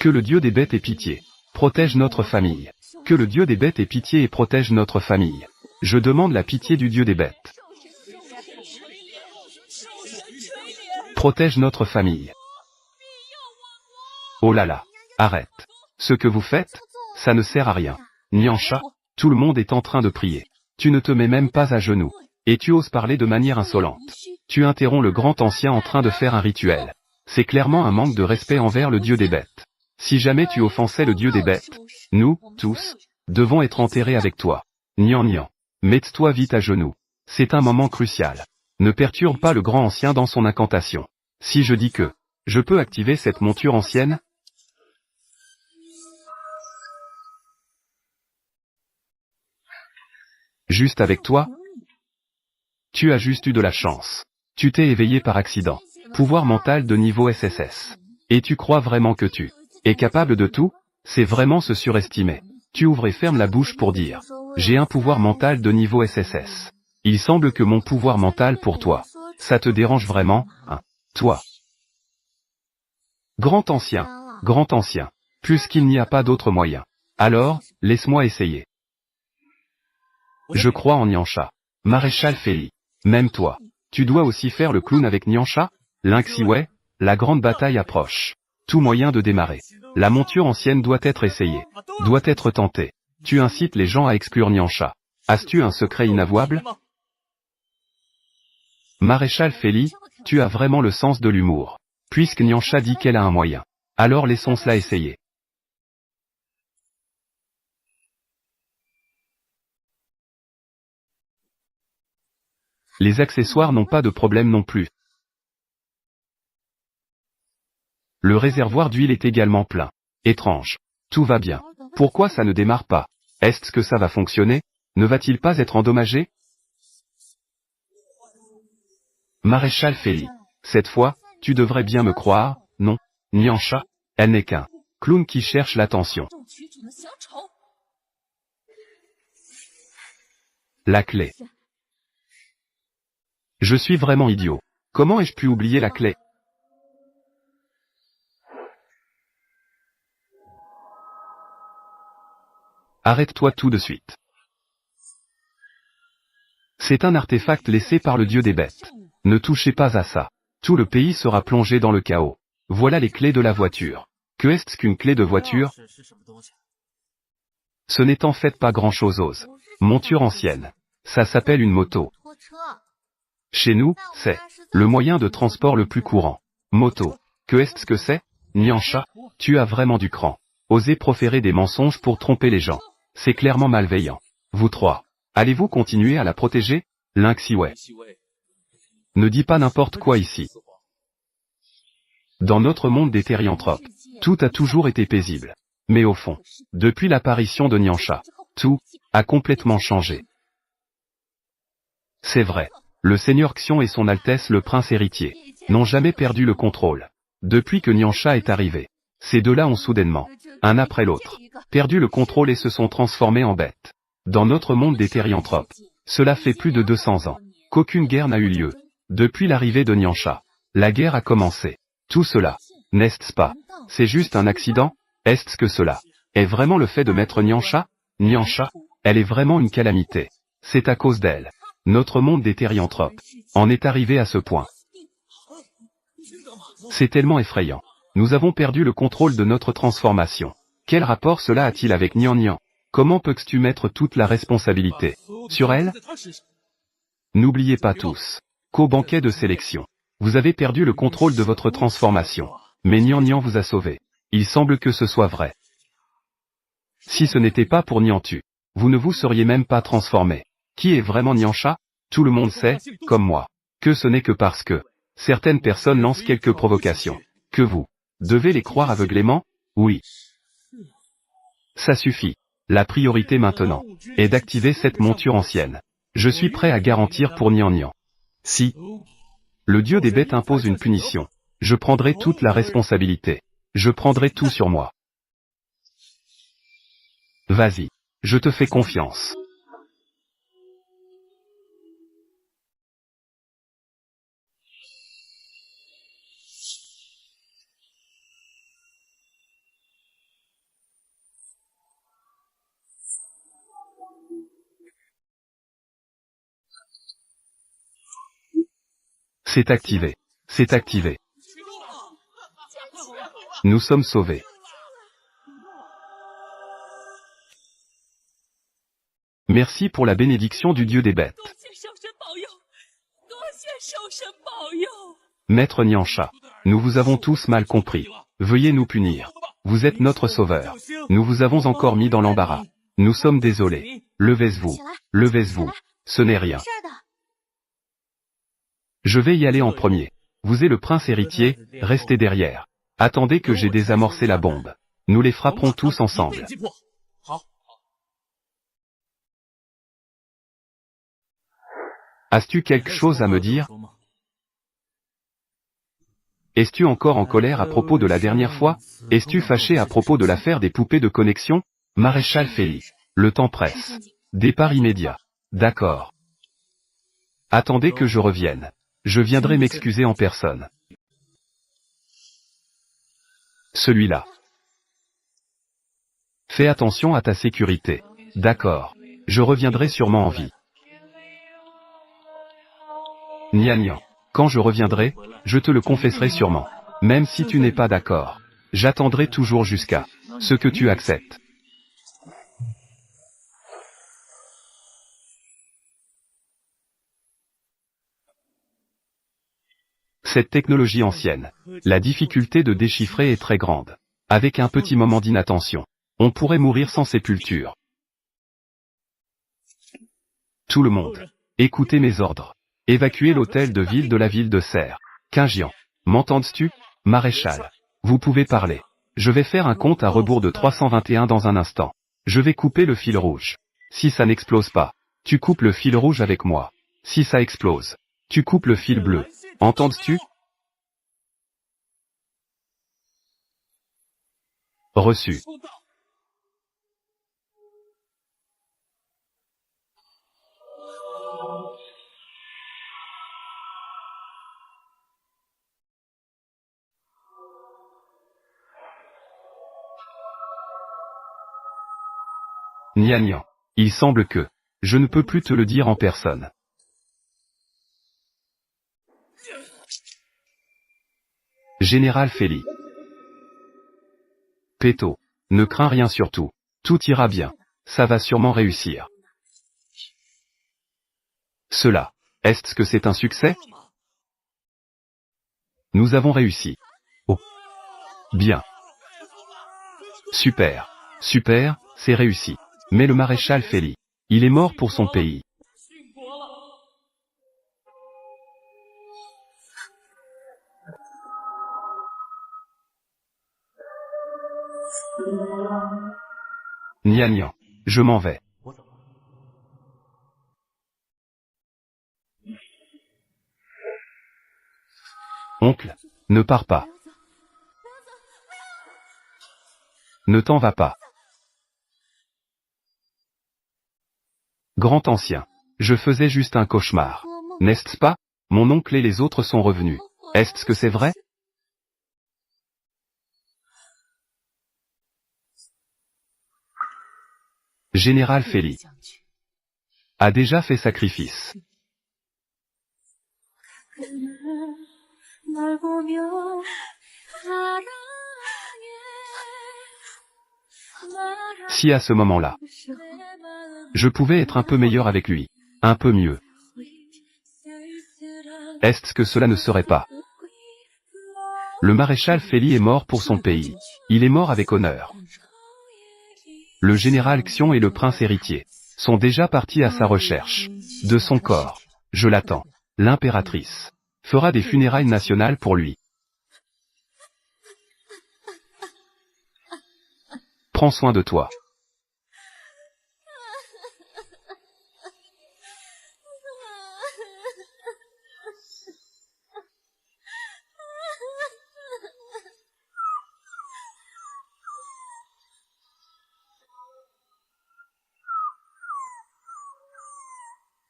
A: Que le dieu des bêtes ait pitié, protège notre famille. Que le dieu des bêtes ait pitié et protège notre famille. Je demande la pitié du dieu des bêtes. Protège notre famille. Oh là là, arrête. Ce que vous faites, ça ne sert à rien. Nyancha, tout le monde est en train de prier. Tu ne te mets même pas à genoux. Et tu oses parler de manière insolente. Tu interromps le grand ancien en train de faire un rituel. C'est clairement un manque de respect envers le dieu des bêtes. Si jamais tu offensais le dieu des bêtes, nous, tous, devons être enterrés avec toi. Nyan. Mets-toi vite à genoux. C'est un moment crucial. Ne perturbe pas le grand ancien dans son incantation. Si je dis que je peux activer cette monture ancienne, juste avec toi, tu as juste eu de la chance. Tu t'es éveillé par accident. Pouvoir mental de niveau SSS. Et tu crois vraiment que tu es capable de tout? C'est vraiment se surestimer. Tu ouvres et fermes la bouche pour dire « J'ai un pouvoir mental de niveau SSS ». Il semble que mon pouvoir mental pour toi, ça te dérange vraiment, hein, toi. Grand ancien, puisqu'il n'y a pas d'autre moyen. Alors, laisse-moi essayer. Je crois en Nyancha. Maréchal Feli. Même toi. Tu dois aussi faire le clown avec Nyancha? Linxiwei, la grande bataille approche. Tout moyen de démarrer. La monture ancienne doit être essayée. Doit être tentée. Tu incites les gens à exclure Nyancha. As-tu un secret inavouable? Maréchal Feli, tu as vraiment le sens de l'humour. Puisque Nyancha dit qu'elle a un moyen. Alors laissons cela essayer. Les accessoires n'ont pas de problème non plus. Le réservoir d'huile est également plein. Étrange. Tout va bien. Pourquoi ça ne démarre pas? Est-ce que ça va fonctionner? Ne va-t-il pas être endommagé? Maréchal Feli. Cette fois, tu devrais bien me croire, non? Nyancha, elle n'est qu'un clown qui cherche l'attention. La clé. Je suis vraiment idiot. Comment ai-je pu oublier la clé? Arrête-toi tout de suite. C'est un artefact laissé par le dieu des bêtes. Ne touchez pas à ça. Tout le pays sera plongé dans le chaos. Voilà les clés de la voiture. Que est-ce qu'une clé de voiture? Ce n'est en fait pas grand-chose. Monture ancienne. Ça s'appelle une moto. Chez nous, c'est le moyen de transport le plus courant. Moto. Que est-ce que c'est? Nyancha, tu as vraiment du cran. Osez proférer des mensonges pour tromper les gens. C'est clairement malveillant. Vous trois. Allez-vous continuer à la protéger? Linxiwei. Ne dis pas n'importe quoi ici. Dans notre monde des thérianthropes, tout a toujours été paisible. Mais au fond, depuis l'apparition de Nyancha, tout a complètement changé. C'est vrai. Le seigneur Xion et son Altesse le prince héritier n'ont jamais perdu le contrôle. Depuis que Nyancha est arrivé, ces deux-là ont soudainement, un après l'autre, perdu le contrôle et se sont transformés en bêtes. Dans notre monde des thérianthropes, cela fait plus de 200 ans qu'aucune guerre n'a eu lieu. Depuis l'arrivée de Nyancha, la guerre a commencé. Tout cela, n'est-ce pas? C'est juste un accident? Est-ce que cela est vraiment le fait de mettre Nyancha? Nyancha, elle est vraiment une calamité. C'est à cause d'elle. Notre monde des thérianthropes en est arrivé à ce point. C'est tellement effrayant. Nous avons perdu le contrôle de notre transformation. Quel rapport cela a-t-il avec Nyan? Comment peux-tu mettre toute la responsabilité sur elle? N'oubliez pas tous qu'au banquet de sélection, vous avez perdu le contrôle de votre transformation. Mais Nyan vous a sauvé. Il semble que ce soit vrai. Si ce n'était pas pour Nyantu, vous ne vous seriez même pas transformé. Qui est vraiment Nyancha? Tout le monde sait, comme moi, que ce n'est que parce que certaines personnes lancent quelques provocations, que vous devez les croire aveuglément? Oui. Ça suffit. La priorité maintenant est d'activer cette monture ancienne. Je suis prêt à garantir pour Nyan. Si le dieu des bêtes impose une punition, je prendrai toute la responsabilité. Je prendrai tout sur moi. Vas-y. Je te fais confiance. C'est activé. C'est activé. Nous sommes sauvés. Merci pour la bénédiction du dieu des bêtes. Maître Nyancha, nous vous avons tous mal compris. Veuillez nous punir. Vous êtes notre sauveur. Nous vous avons encore mis dans l'embarras. Nous sommes désolés. Levez-vous. Levez-vous. Ce n'est rien. Je vais y aller en premier. Vous êtes le prince héritier, restez derrière. Attendez que j'ai désamorcé la bombe. Nous les frapperons tous ensemble. As-tu quelque chose à me dire? Es-tu encore en colère à propos de la dernière fois? Es-tu fâché à propos de l'affaire des poupées de connexion? Maréchal Feli. Le temps presse. Départ immédiat. D'accord. Attendez que je revienne. Je viendrai m'excuser en personne. Celui-là. Fais attention à ta sécurité. D'accord. Je reviendrai sûrement en vie. Nian. Quand je reviendrai, je te le confesserai sûrement. Même si tu n'es pas d'accord. J'attendrai toujours jusqu'à ce que tu acceptes. Cette technologie ancienne, la difficulté de déchiffrer est très grande. Avec un petit moment d'inattention, on pourrait mourir sans sépulture. Tout le monde, écoutez mes ordres. Évacuez l'hôtel de ville de la ville de Serre. Quingian. M'entends-tu, maréchal? Vous pouvez parler. Je vais faire un compte à rebours de 321 dans un instant. Je vais couper le fil rouge. Si ça n'explose pas, tu coupes le fil rouge avec moi. Si ça explose, tu coupes le fil bleu. Entends-tu? Reçu. Nian. Il semble que je ne peux plus te le dire en personne. Général Feli. Péto. Ne crains rien surtout. Tout ira bien. Ça va sûrement réussir. Cela. Est-ce que c'est un succès? Nous avons réussi. Oh. Bien. Super. Super, c'est réussi. Mais le maréchal Feli. Il est mort pour son pays. Nian. Je m'en vais. Oncle, ne pars pas. Ne t'en vas pas. Grand ancien. Je faisais juste un cauchemar. N'est-ce pas? Mon oncle et les autres sont revenus. Est-ce que c'est vrai? Général Feli a déjà fait sacrifice. Si à ce moment-là, je pouvais être un peu meilleur avec lui, un peu mieux. Est-ce que cela ne serait pas? Le maréchal Feli est mort pour son pays. Il est mort avec honneur. Le général Xion et le prince héritier sont déjà partis à sa recherche. De son corps, je l'attends. L'impératrice fera des funérailles nationales pour lui. Prends soin de toi.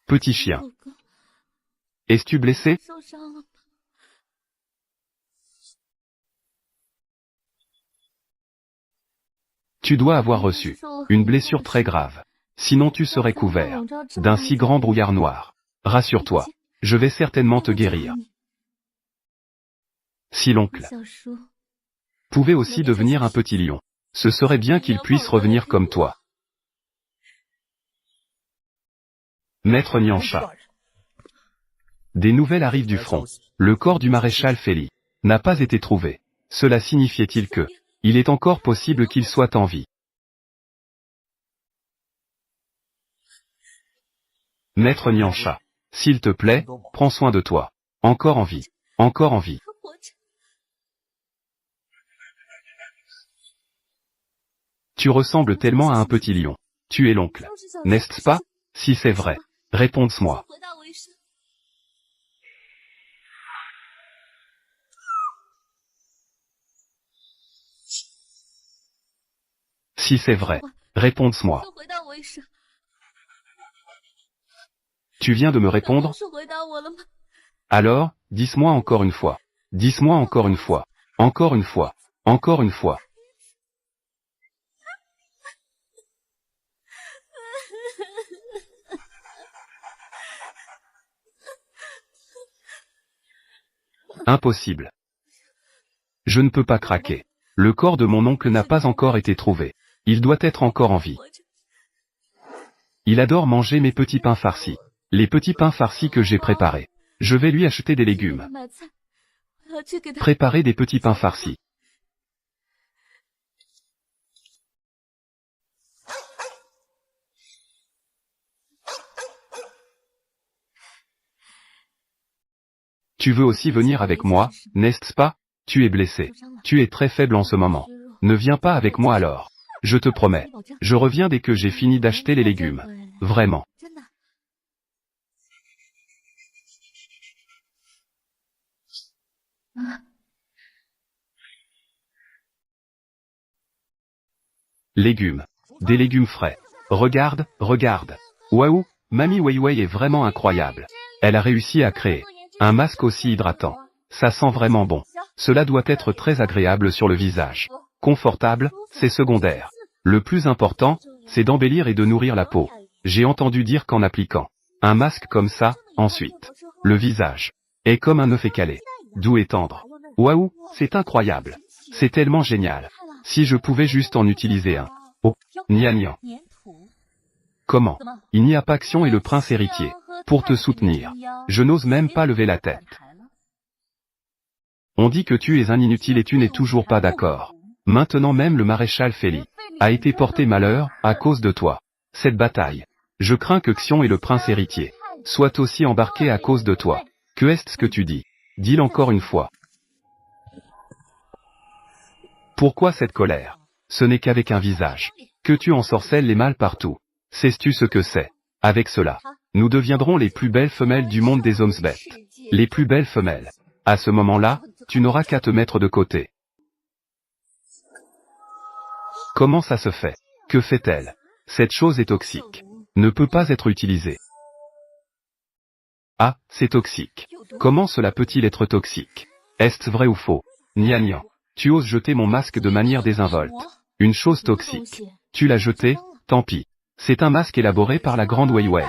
A: Petit chien. Es-tu blessé? Tu dois avoir reçu une blessure très grave. Sinon tu serais couvert d'un si grand brouillard noir. Rassure-toi, je vais certainement te guérir. Si l'oncle pouvait aussi devenir un petit lion, ce serait bien qu'il puisse revenir comme toi. Maître Niancha. Des nouvelles arrivent du front. Le corps du maréchal Feli n'a pas été trouvé. Cela signifiait-il que il est encore possible qu'il soit en vie? Maître Niancha, s'il te plaît, prends soin de toi. Encore en vie. Encore en vie. Tu ressembles tellement à un petit lion. Tu es l'oncle. N'est-ce pas? Si c'est vrai, réponds-moi. Si c'est vrai, réponds-moi.
D: 就回答我一声。
A: Tu viens de me
D: 不
A: répondre?
D: 是回答我了吗？
A: Alors, dis-moi encore une fois. Dis-moi encore une fois. Encore une fois. Encore une fois. Impossible. Je ne peux pas craquer. Le corps de mon oncle n'a pas encore été trouvé. Il doit être encore en vie.
D: 活着。
A: Il adore manger mes petits pains farcis. Les petits pains farcis que j'ai préparés. Je vais lui acheter des
D: 去
A: légumes.
D: 买菜，我要去给他。
A: Préparer des petits pains farcis. Tu veux aussi venir avec moi, n'est-ce pas? Tu es blessé. Tu es très faible en ce moment. Ne viens pas avec moi alors. Je te promets. Je reviens dès que j'ai fini d'acheter les légumes. Vraiment.
D: 真的。
A: Légumes. Des légumes frais. Regarde, regarde. Waouh, Mamie Weiwei est vraiment incroyable. Elle a réussi à créer un masque aussi hydratant. Ça sent vraiment bon. Cela doit être très agréable sur le visage. Confortable, c'est secondaire. Le plus important, c'est d'embellir et de nourrir la peau. J'ai entendu dire qu'en appliquant un masque comme ça, ensuite, le visage est comme un œuf écalé. Doux et tendre. Waouh, c'est incroyable. C'est tellement génial. Si je pouvais juste en utiliser un. Oh, Nian.
D: 粘土。
A: Comment?
D: 怎么？
A: Il n'y a pas Xion et le prince héritier pour te soutenir. Je n'ose même pas lever la tête. On dit que tu es un inutile et tu n'es toujours pas d'accord. Maintenant même le maréchal Feli a été porté malheur à cause de toi. Cette bataille. Je crains que Xion et le prince héritier soient aussi embarqués à cause de toi. Que est-ce que tu dis? Dis-le encore une fois. Pourquoi cette colère? Ce n'est qu'avec un visage que tu ensorcelles les mâles partout. Sais-tu ce que c'est? Avec cela, nous deviendrons les plus belles femelles du monde des Homsbet. Les plus belles femelles. À ce moment-là, tu n'auras qu'à te mettre de côté. Comment ça se fait? Que fait-elle? Cette chose est toxique. Ne peut pas être utilisée. Ah, c'est toxique. Comment cela peut-il être toxique? Est-ce vrai ou faux? Nian. Tu oses jeter mon masque de manière désinvolte. Une chose toxique. Tu l'as jeté, tant pis. C'est un masque élaboré par la grande Weiwei.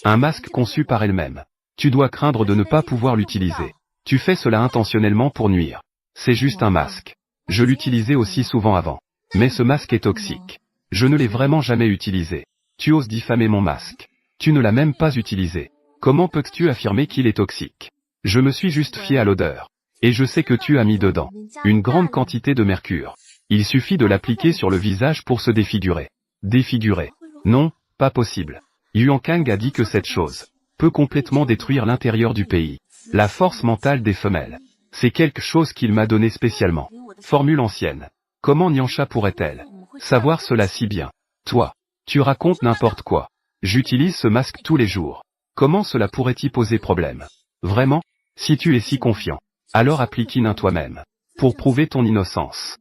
A: Un masque conçu par elle-même. Tu dois craindre de ne pas pouvoir l'utiliser. Tu fais cela intentionnellement pour nuire. C'est juste un masque. Je l'utilisais aussi souvent avant. Mais ce masque est toxique. Je ne l'ai vraiment jamais utilisé. Tu oses diffamer mon masque. Tu ne l'as même pas utilisé. Comment peux-tu affirmer qu'il est toxique? Je me suis juste fié à l'odeur. Et je sais que tu as mis dedans une grande quantité de mercure. Il suffit de l'appliquer sur le visage pour se défigurer. Défigurer. Non, pas possible. Yuan Kang a dit que cette chose peut complètement détruire l'intérieur du pays. La force mentale des femelles. C'est quelque chose qu'il m'a donné spécialement. Formule ancienne. Comment Niansha pourrait-elle savoir cela si bien? Toi, tu racontes n'importe quoi. J'utilise ce masque tous les jours. Comment cela pourrait-y poser problème? Vraiment? Si tu es si confiant, alors applique-in un toi-même. Pour prouver ton innocence.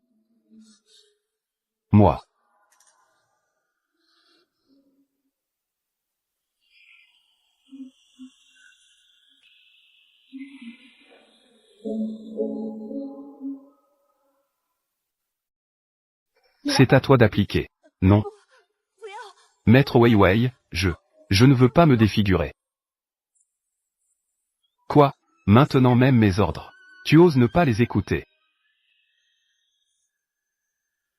A: Moi. C'est à toi d'appliquer. Non.
D: 不要！
A: Maître Weiwei, je ne veux pas me défigurer. Quoi? Maintenant même mes ordres. Tu oses ne pas les écouter.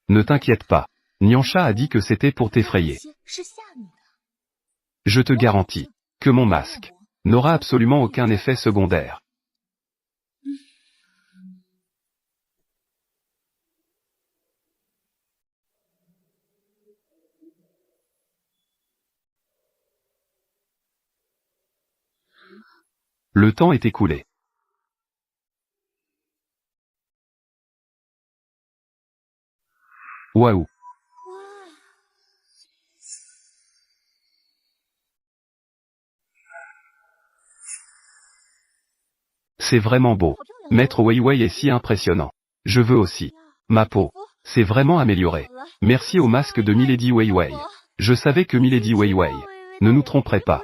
A: Ne t'inquiète pas. Niansha a dit que c'était pour t'effrayer.
D: 是吓你的。
A: Je te garantis que mon masque n'aura absolument aucun effet secondaire. Le temps est écoulé. Waouh. C'est vraiment beau. Maître Weiwei est si impressionnant. Je veux aussi. Ma peau. C'est vraiment amélioré. Merci au masque de Milady Weiwei. Je savais que Milady Weiwei ne nous tromperait pas.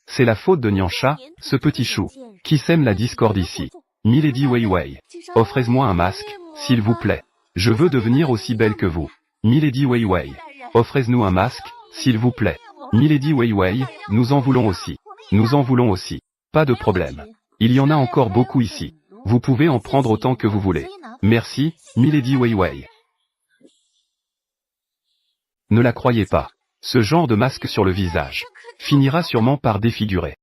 A: C'est la faute de Nyansha, ce petit chou, qui sème la discorde ici. Milady Weiwei, offrez-moi un masque, s'il vous plaît. Je veux devenir aussi belle que vous. Milady Weiwei, offrez-nous un masque, s'il vous plaît. Milady Weiwei, nous en voulons aussi. Nous en voulons aussi. Pas de problème. Il y en a encore beaucoup ici. Vous pouvez en prendre autant que vous voulez. Merci, Milady Weiwei. Ne la croyez pas. Ce genre de masque sur le visage finira sûrement par défigurer.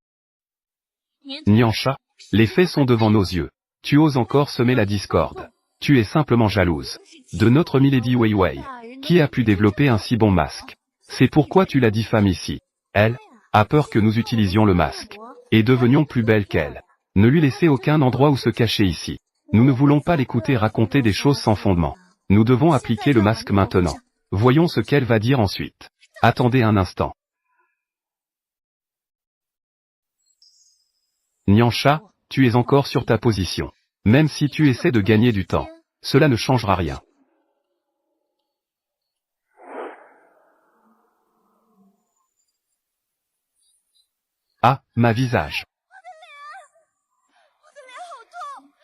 A: Nyansha, les faits sont devant nos yeux. Tu oses encore semer la discorde. Tu es simplement jalouse de notre Milady Weiwei, qui a pu développer un si bon masque. C'est pourquoi tu la diffames ici. Elle a peur que nous utilisions le masque et devenions plus belles qu'elle. Ne lui laissez aucun endroit où se cacher ici. Nous ne voulons pas l'écouter raconter des choses sans fondement. Nous devons appliquer le masque maintenant. Voyons ce qu'elle va dire ensuite. Attendez un instant. Nyansha, tu es encore sur ta position. Même si tu essaies de gagner du temps, cela ne changera rien. Ah, ma visage.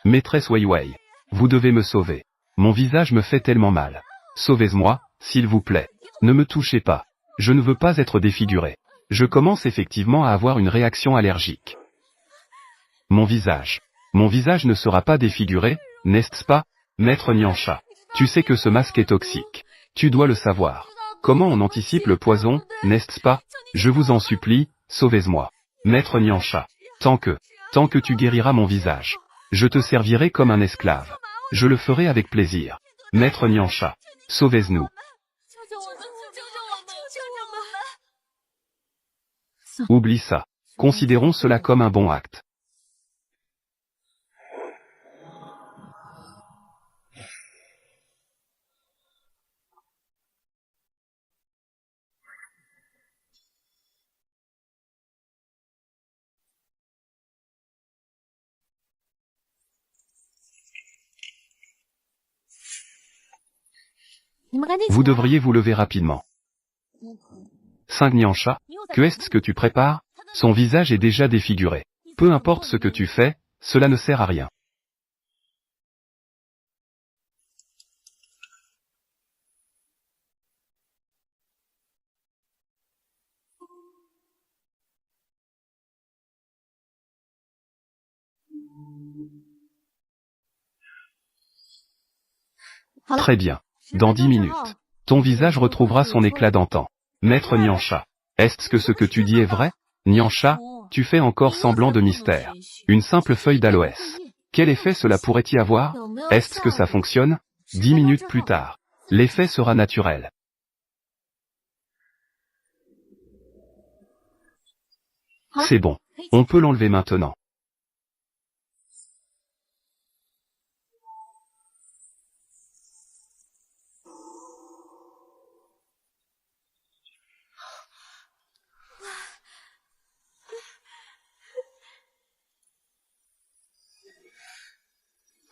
A: Maîtresse Weiwei, vous devez me sauver. Mon visage me fait tellement mal. Sauvez-moi, s'il vous plaît. Ne me touchez pas. Je ne veux pas être défiguré. Je commence effectivement à avoir une réaction allergique. Mon visage. Mon visage ne sera pas défiguré, n'est-ce pas, maître Nyansha? Tu sais que ce masque est toxique. Tu dois le savoir. Comment on anticipe le poison, n'est-ce pas? Je vous en supplie, sauvez-moi. Maître Nyansha. Tant que tu guériras mon visage, je te servirai comme un esclave. Je le ferai avec plaisir. Maître Nyansha. Sauvez-nous. Oublie ça. Considérons cela comme un bon acte. Vous devriez vous lever rapidement. 5 Nyansha, que est-ce que tu prépares? Son visage est déjà défiguré. Peu importe ce que tu fais, cela ne sert à rien. Très bien. Dans 10 minutes, ton visage retrouvera son éclat d'antan. Maître Nyansha, est-ce que ce que tu dis est vrai? Nyansha, tu fais encore semblant de mystère. Une simple feuille d'aloès. Quel effet cela pourrait y avoir? Est-ce que ça fonctionne? 10 minutes plus tard, l'effet sera naturel. C'est bon. On peut l'enlever maintenant.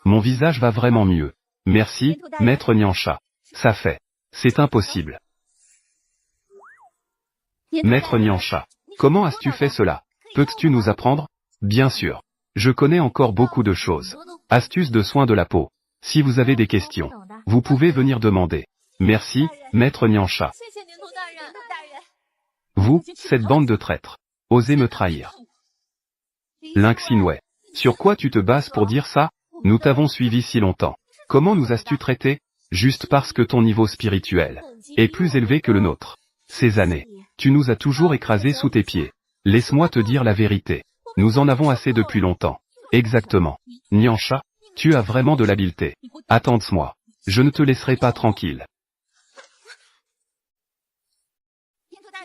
A: Mon visage va vraiment mieux. Merci, maître Nyansha. Ça fait. C'est impossible. Maître Nyansha, comment as-tu fait cela? Peux-tu nous apprendre? Bien sûr. Je connais encore beaucoup de choses. Astuces de soins de la peau. Si vous avez des questions, vous pouvez venir demander. Merci, maître Nyansha. Vous, cette bande de traîtres, osez me trahir. Lynx Inouye. Sur quoi tu te bases pour dire ça? Nous t'avons suivi si longtemps. Comment nous as-tu traités? Juste parce que ton niveau spirituel est plus élevé que le nôtre. Ces années, tu nous as toujours écrasés sous tes pieds. Laisse-moi te dire la vérité. Nous en avons assez depuis longtemps. Exactement. Nyansha, tu as vraiment de l'habileté. Attends-moi. Je ne te laisserai pas tranquille.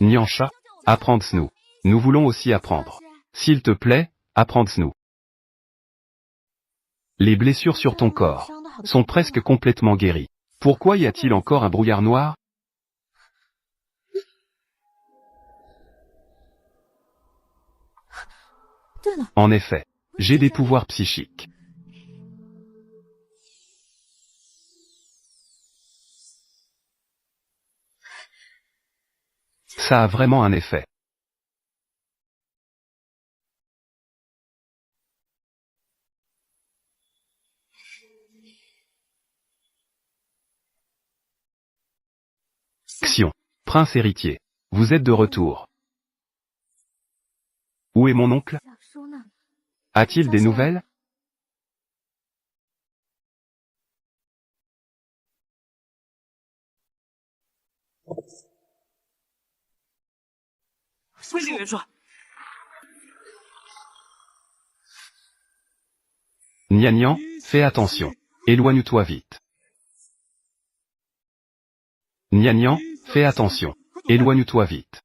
A: Nyansha, apprends-nous. Nous voulons aussi apprendre. S'il te plaît, apprends-nous. Les blessures sur ton corps sont presque complètement guéries. Pourquoi y a-t-il encore un brouillard noir? En effet, j'ai des pouvoirs psychiques. Ça a vraiment un effet. Xion, prince héritier. Vous êtes de retour. Où est mon oncle?
D: 小叔呢？
A: A-t-il des nouvelles?
B: 飞利元帅，
A: Nian Nian, fais attention. Éloigne-toi vite. Nian Nian, fais attention. Éloigne-toi vite.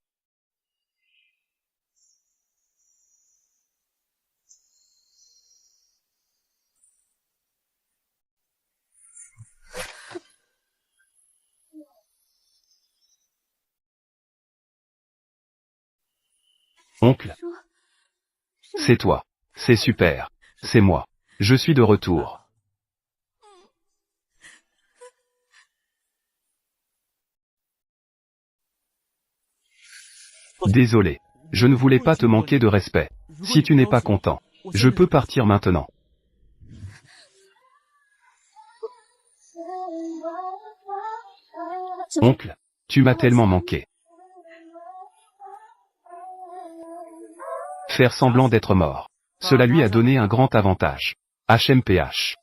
A: Oncle,
D: 说，是
A: c'est toi. C'est super. C'est moi. Je suis de retour. Désolé. Je ne voulais pas te manquer de respect. Si tu n'es pas content, je peux partir maintenant. Oncle, tu m'as tellement manqué. Faire semblant d'être mort. Cela lui a donné un grand avantage. HMPH.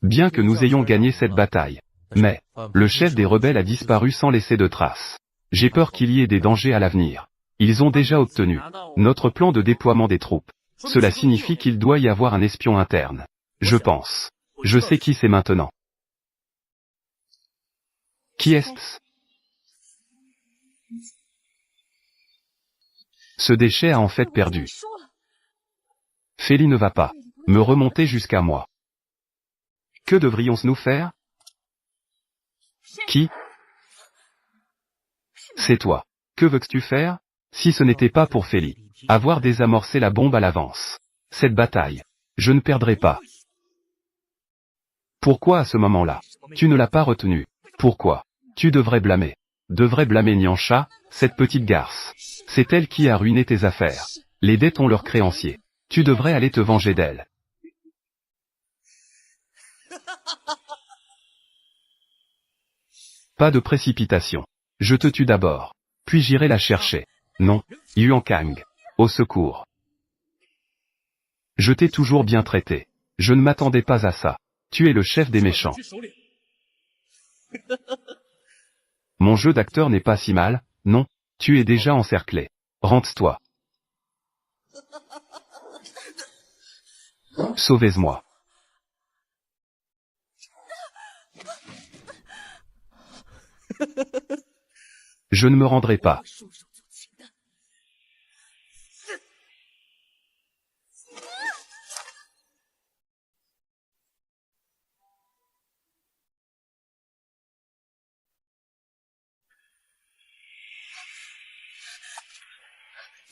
A: Bien que nous ayons gagné cette bataille. Mais, le chef des rebelles a disparu sans laisser de traces. J'ai peur qu'il y ait des dangers à l'avenir. Ils ont déjà obtenu notre plan de déploiement des troupes. Cela signifie qu'il doit y avoir un espion interne. Je pense. Je sais qui c'est maintenant. Qui est-ce? Ce déchet a en fait perdu.
D: 说了，
A: Feli ne va pas me remonter jusqu'à moi. Que devrions-nous faire? Qui? C'est toi. Que veux-tu faire? Si ce n'était pas pour Feli, avoir désamorcé la bombe à l'avance. Cette bataille, je ne perdrai pas. Pourquoi à ce moment-là, tu ne l'as pas retenu? Pourquoi? Tu devrais blâmer Niancha, cette petite garce. C'est elle qui a ruiné tes affaires. Les dettes ont leurs créanciers. Tu devrais aller te venger d'elle. Pas de précipitation. Je te tue d'abord. Puis j'irai la chercher. Non, Yuan Kang. Au secours. Je t'ai toujours bien traité. Je ne m'attendais pas à ça. Tu es le chef des méchants. Mon jeu d'acteur n'est pas si mal, non, tu es déjà encerclé. Rentre-toi. Sauvez-moi. Je ne me rendrai pas.
B: 束手就擒的。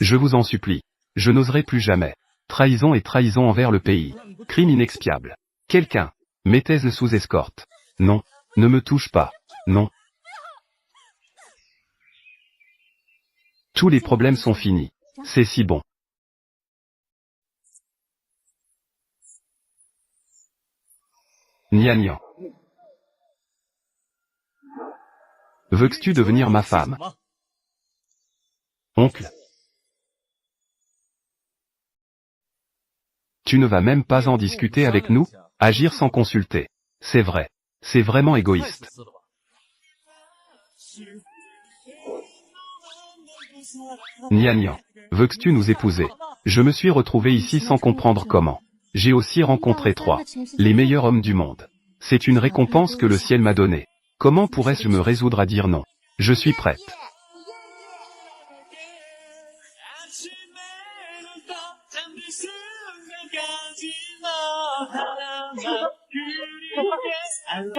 A: Je vous en supplie. Je n'oserai plus jamais. Trahison et trahison envers le pays. Crime inexpiable. Quelqu'un, mettez-le sous escorte. Non, ne me touche pas. Non. Tous les problèmes sont finis. C'est si bon. Nian Nian. Veux-tu devenir ma femme? Oncle. Tu ne vas même pas en discuter avec nous? Agir sans consulter. C'est vrai. C'est vraiment égoïste. Nian Nian. Veux-tu nous épouser? Je me suis retrouvé ici sans comprendre comment. J'ai aussi rencontré les meilleurs hommes du monde. C'est une récompense que le ciel m'a donnée. Comment pourrais-je me résoudre à dire non? Je suis prête.